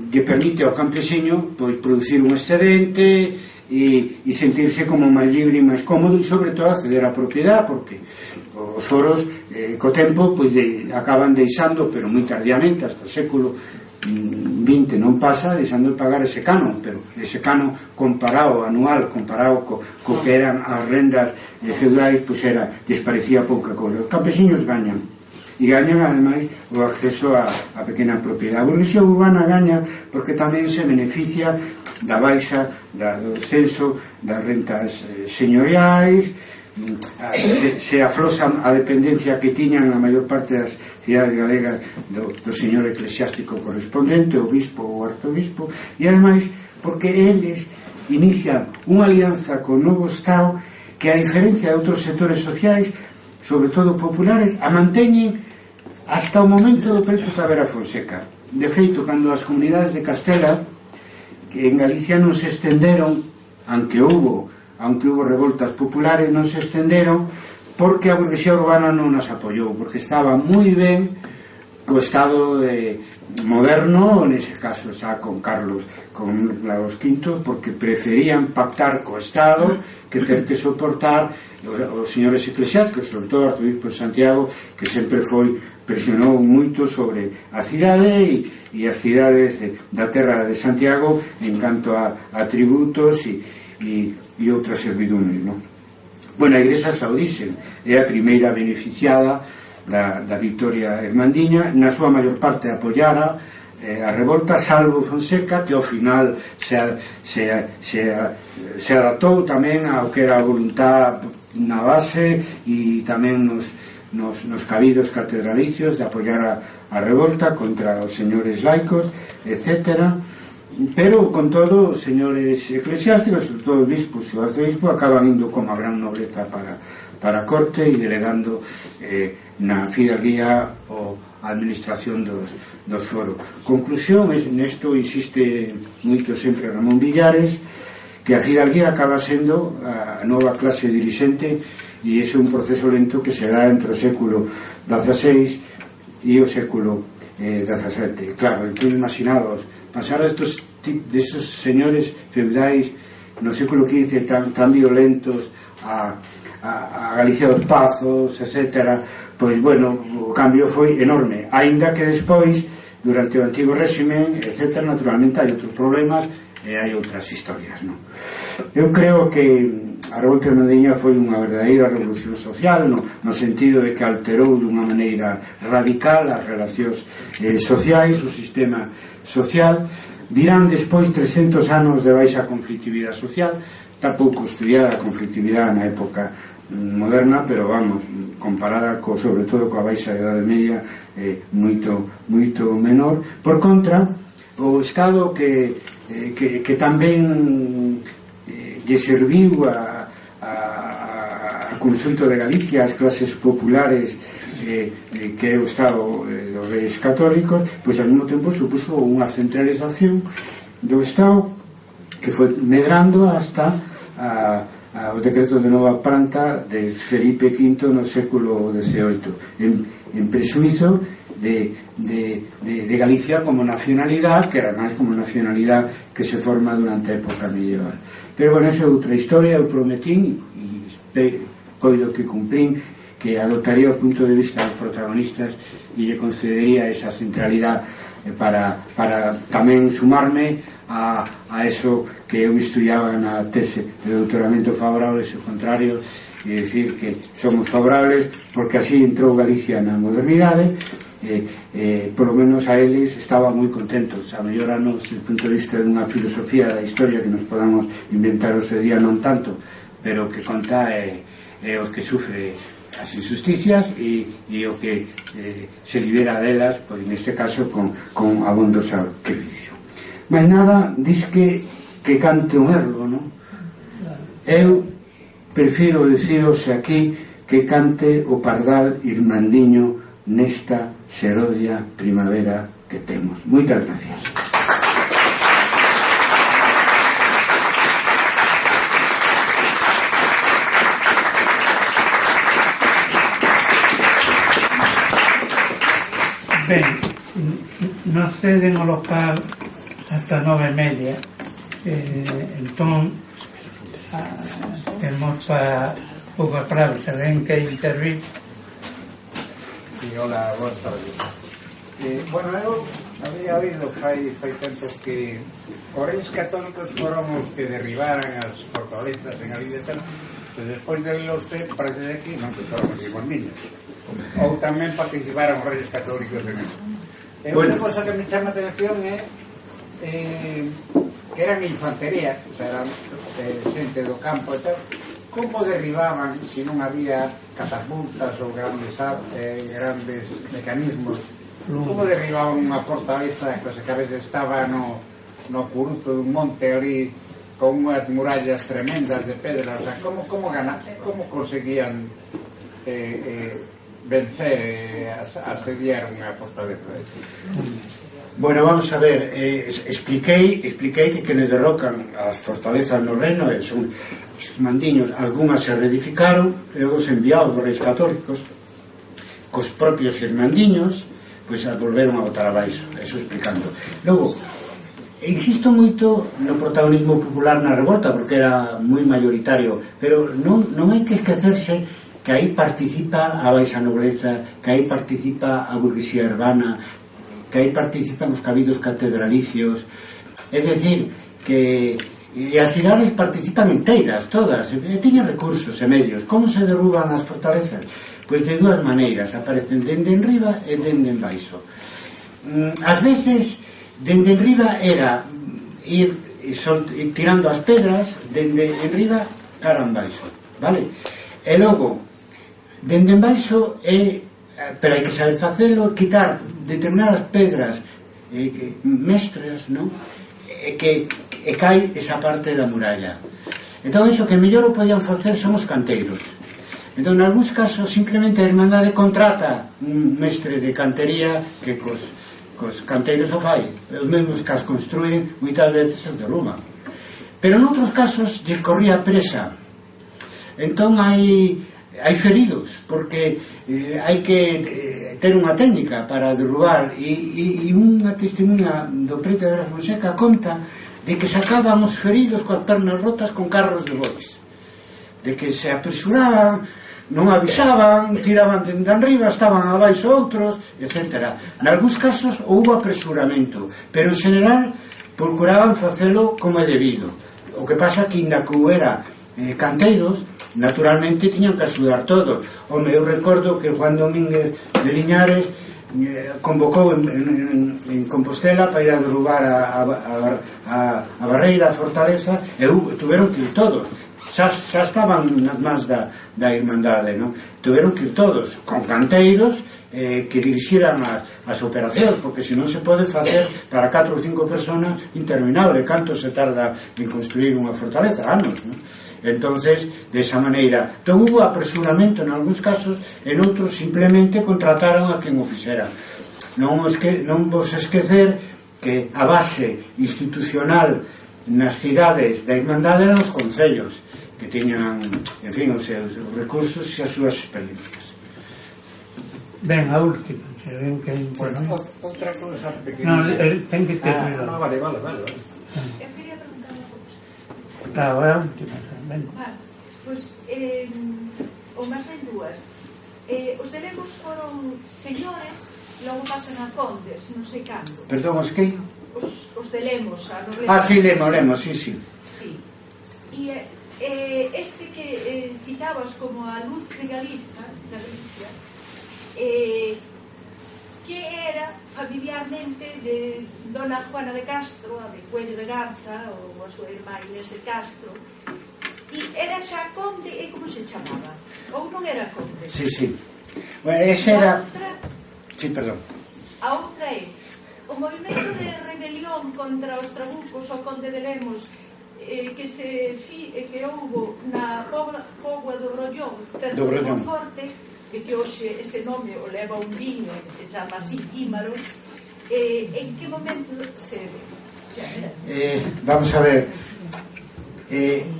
lle permite ao campesiño pois producir un excedente e sentirse como máis libre e máis cómodo, e sobre todo acceder á propiedade, porque os foros co tempo pois acaban deixando, pero moi tardíamente, hasta o século 20 non pasa deixando de pagar ese canon, pero ese canon comparado anual, comparado co que eran as rendas feudais, pois era, lles parecía pouca cosa. Os campesiños gañan, e gañan ademais o acceso a pequena propiedade. A burguesía urbana gaña porque tamén se beneficia da baixa do descenso das rentas señoriais, se aflosan a dependencia que tiñan a maior parte das cidades galegas do señor eclesiástico correspondente, o bispo ou arzobispo, e ademais porque eles inician unha alianza con o novo Estado que, a diferencia de outros sectores sociais, sobre todo populares, a manteñen hasta o momento do preto Tavera Fonseca. De feito, cando as comunidades de Castela, que en Galicia non se estenderon, aunque hubo revoltas populares, non se estenderon porque a burguesía urbana non nas apoiou, porque estaba moi ben co Estado moderno, nese caso xa con Carlos V, porque preferían pactar co Estado que ter que soportar os señores eclesiásticos, sobre todo o arzobispo de Santiago, que sempre presionou moito sobre a cidade e as cidades da terra de Santiago en canto a tributos e outras servidumes, non? Bueno, a Igrexa xa o dixen, é a primeira beneficiada da Victoria Hermandiña, na súa maior parte apoiara a revolta, salvo Fonseca, que ao final se adaptou tamén ao que era a voluntad na base e tamén nos cabidos catedralicios de apoiar a revolta contra os señores laicos, etcétera. Pero, con todo, os señores eclesiásticos, sobre todo os bispos e o arzobispo, acaban indo como a gran nobleza para a corte e delegando na fidalguía a administración dos foros. Conclusión, nesto insiste moito sempre Ramón Villares, que a fidalguía acaba sendo a nova clase dirixente, e ese é un proceso lento que se dá entre o século XVI e o século XVII. Claro, entón imaginados pasar a desos señores feudais no século XV tan violentos a Galicia dos Pazos, etc. Pois, bueno, o cambio foi enorme, aínda que despois, durante o antigo réximen, etc., naturalmente hai outros problemas e hai outras historias, non? Eu creo que a revolta hermandiña foi unha verdadeira revolución social, no sentido de que alterou dunha maneira radical as relacións sociais, o sistema social. Virán despois 300 anos de baixa conflictividade social, está pouco estudiada a conflictividade na época moderna, pero vamos, comparada sobre todo coa baixa Idade Media, moito menor. Por contra, o Estado que tamén lle serviu a conxunto de Galicia, as clases populares, que é o Estado dos Reis Católicos, pois ao mesmo tempo supuso unha centralización do Estado que foi medrando hasta o decreto de Nova Planta de Felipe V no século XVIII, en presuizo de Galicia como nacionalidade, que era máis como nacionalidade que se forma durante a época medieval. Pero bueno, esa é outra historia. Eu prometín e coido que cumplín que adoptaría o punto de vista dos protagonistas e lle concedería esa centralidade para tamén sumarme a eso que eu estudiaba na tese de doutoramento favorable e contrario, e decir que somos favorables porque así entrou Galicia na modernidade. Por lo menos a eles estaban moi contentos. A mellor desde o punto de vista dunha filosofía da historia que nos podamos inventar ose día non tanto, pero que conta é os que sufre as injusticias e o que se libera delas, pois neste caso con abondo sacrificio. Mais nada, dis que cante o merlo, non? Eu prefiro deciros aquí que cante o pardal irmandiño nesta xerodia primavera que temos. Moitas gracias. Ben, nos ceden o local hasta 9:30, entón temos para poucas palabras. Alguén que intervir? Sí, hola, boas tardes. Bueno, eu Había oído fai tempos que os reis católicos foron os que derribaran as fortalezas en a vida e tal, e despois de oírlo usted parece que non, que foron os irmandiños, ou tamén participaron os reis católicos en eso. Unha cosa que me chama a atención é que eran infantería, o sea, eran xente do campo e tal. Como derribaban se non había catapultas ou grandes mecanismos? Como derribaban unha fortaleza que a veces estaba no curuto dun monte ali con unhas murallas tremendas de pedra? O sea, como conseguían vencer, asediar unha fortaleza? Bueno, vamos a ver, expliquei que nos derrocan as fortalezas no reino, son os mandiños, algunhas se reedificaron, e logo se enviados dos reis católicos cos propios irmandiños, pois a volveron a botar abaixo, eso explicando. Logo, insisto moito no protagonismo popular na revolta, porque era moi mayoritario, pero non hai que esquecerse que aí participa a baixa nobleza, que aí participa a burguesía urbana, que aí participan os cabidos catedralicios, é dicir, que as cidades participan enteiras, todas, e tiñen recursos e medios. Como se derruban as fortalezas? Pois de dúas maneiras, aparecen dende en riba e dende en baixo. Ás veces, dende en riba era ir tirando as pedras, dende en riba cara en baixo, vale? E logo, dende en baixo pero hai que saber facelo, quitar determinadas pedras mestras, non? E cai esa parte da muralla. Entón, iso que mellor o podían facer son os canteiros. Entón, en algúns casos, simplemente a Irmandade contrata un mestre de cantería que cos canteiros o fai. Os mesmos que as construen, moitas veces as derruban. Pero noutros casos, lles corría presa. Entón, hai feridos, porque hai que ter unha técnica para derrubar, e unha testemunha do preto de la Fonseca conta de que sacaban os feridos coas pernas rotas con carros de bois, de que se apresuraban, non avisaban, tiraban dende arriba, estaban abaixo outros, etc. Nalgúns casos houve apresuramento, pero en general procuraban facelo como é debido. O que pasa que inda que huera canteiros, naturalmente tiñan que axudar todos. Eu recordo que Juan Domínguez de Liñares convocou en Compostela para ir a derrubar a barreira, a fortaleza, e tuveron que ir todos. Xa estaban nas mans da Irmandade, non? Tuveron que ir todos con canteiros que dirixiran as operacións, porque se non se pode facer para 4 ou 5 personas interminable. Canto se tarda en construir unha fortaleza? Anos, non? Entonces, de esa maneira, entón hubo apresuramento en algúns casos, en outros simplemente contrataron a quen o fixera. Non vos esquecer que a base institucional nas cidades da Irmandade eran os concellos, que tiñan, en fin, os seus recursos e as súas experiencias. Ben, a última, se ven que é importante. Bueno, outra cousa pequena. No, ten que ter cuidado. No, vale. Eu quería preguntar unha cousa. Claro, é a última. Vale, pois, ou máis ben dúas. Os de Lemos foron señores, logo pasan a condes, non sei cando. Perdón, os que? Os de Lemos, a nobleza. Sí, Lemos, sí. Sí. E este que citabas como a luz de Galicia, que era familiarmente de Dona Juana de Castro, a de Cuello de Garza, ou a súa irmá Inés de Castro. E era xa conde, e como se chamaba? Ou non era conde? Sí. Bueno, ese era... Sí, perdón. A outra é o movimento de rebelión contra os trabucos ao conde de Lemos, que houbo na Póvoa do Rollón, tanto do Monforte, que hoxe ese nome o leva un viño que se chama así, Químaro. En que momento se... Vamos a ver,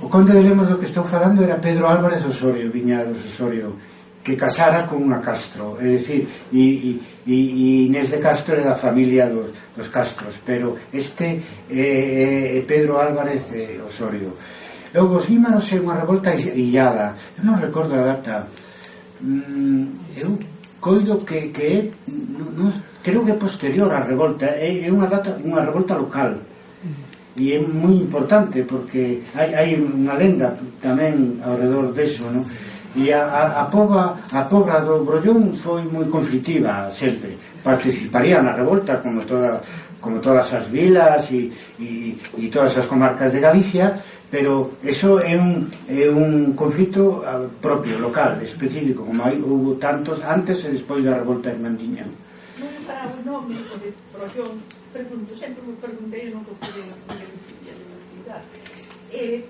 o conde de Lemos do que estou falando era Pedro Álvarez Osorio, Viñados Osorio, que casara con unha Castro, é dicir, e Inés de Castro era da familia dos Castros, pero este é Pedro Álvarez Osorio. Logo, os Guímaros é unha revolta illada, eu non recordo a data, eu coido que é creo que é posterior á revolta, é unha revolta local, e é moi importante porque hai unha lenda tamén ao redor deso, non? E a pobra do Brollón foi moi conflitiva sempre, participaría na revolta como todas as vilas e todas as comarcas de Galicia, pero eso é un conflito propio, local, específico, como houve tantos antes e despois da revolta irmandiña. Non é para o nome de Brollón, sempre me preguntei, non que pude elucidar,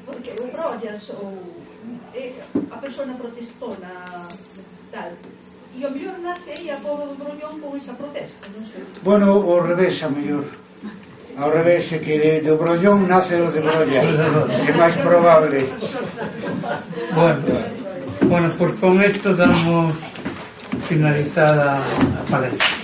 porque o Brollas ou a persona protestona tal, e o mellor nace aí a pobo do Brollón con esa protesta, non sei. Bueno, ao revés, a mellor. Ao revés, que do Brollón nace o de Brolla. É máis probable. Bueno, pues con esto damos finalizada a palestra.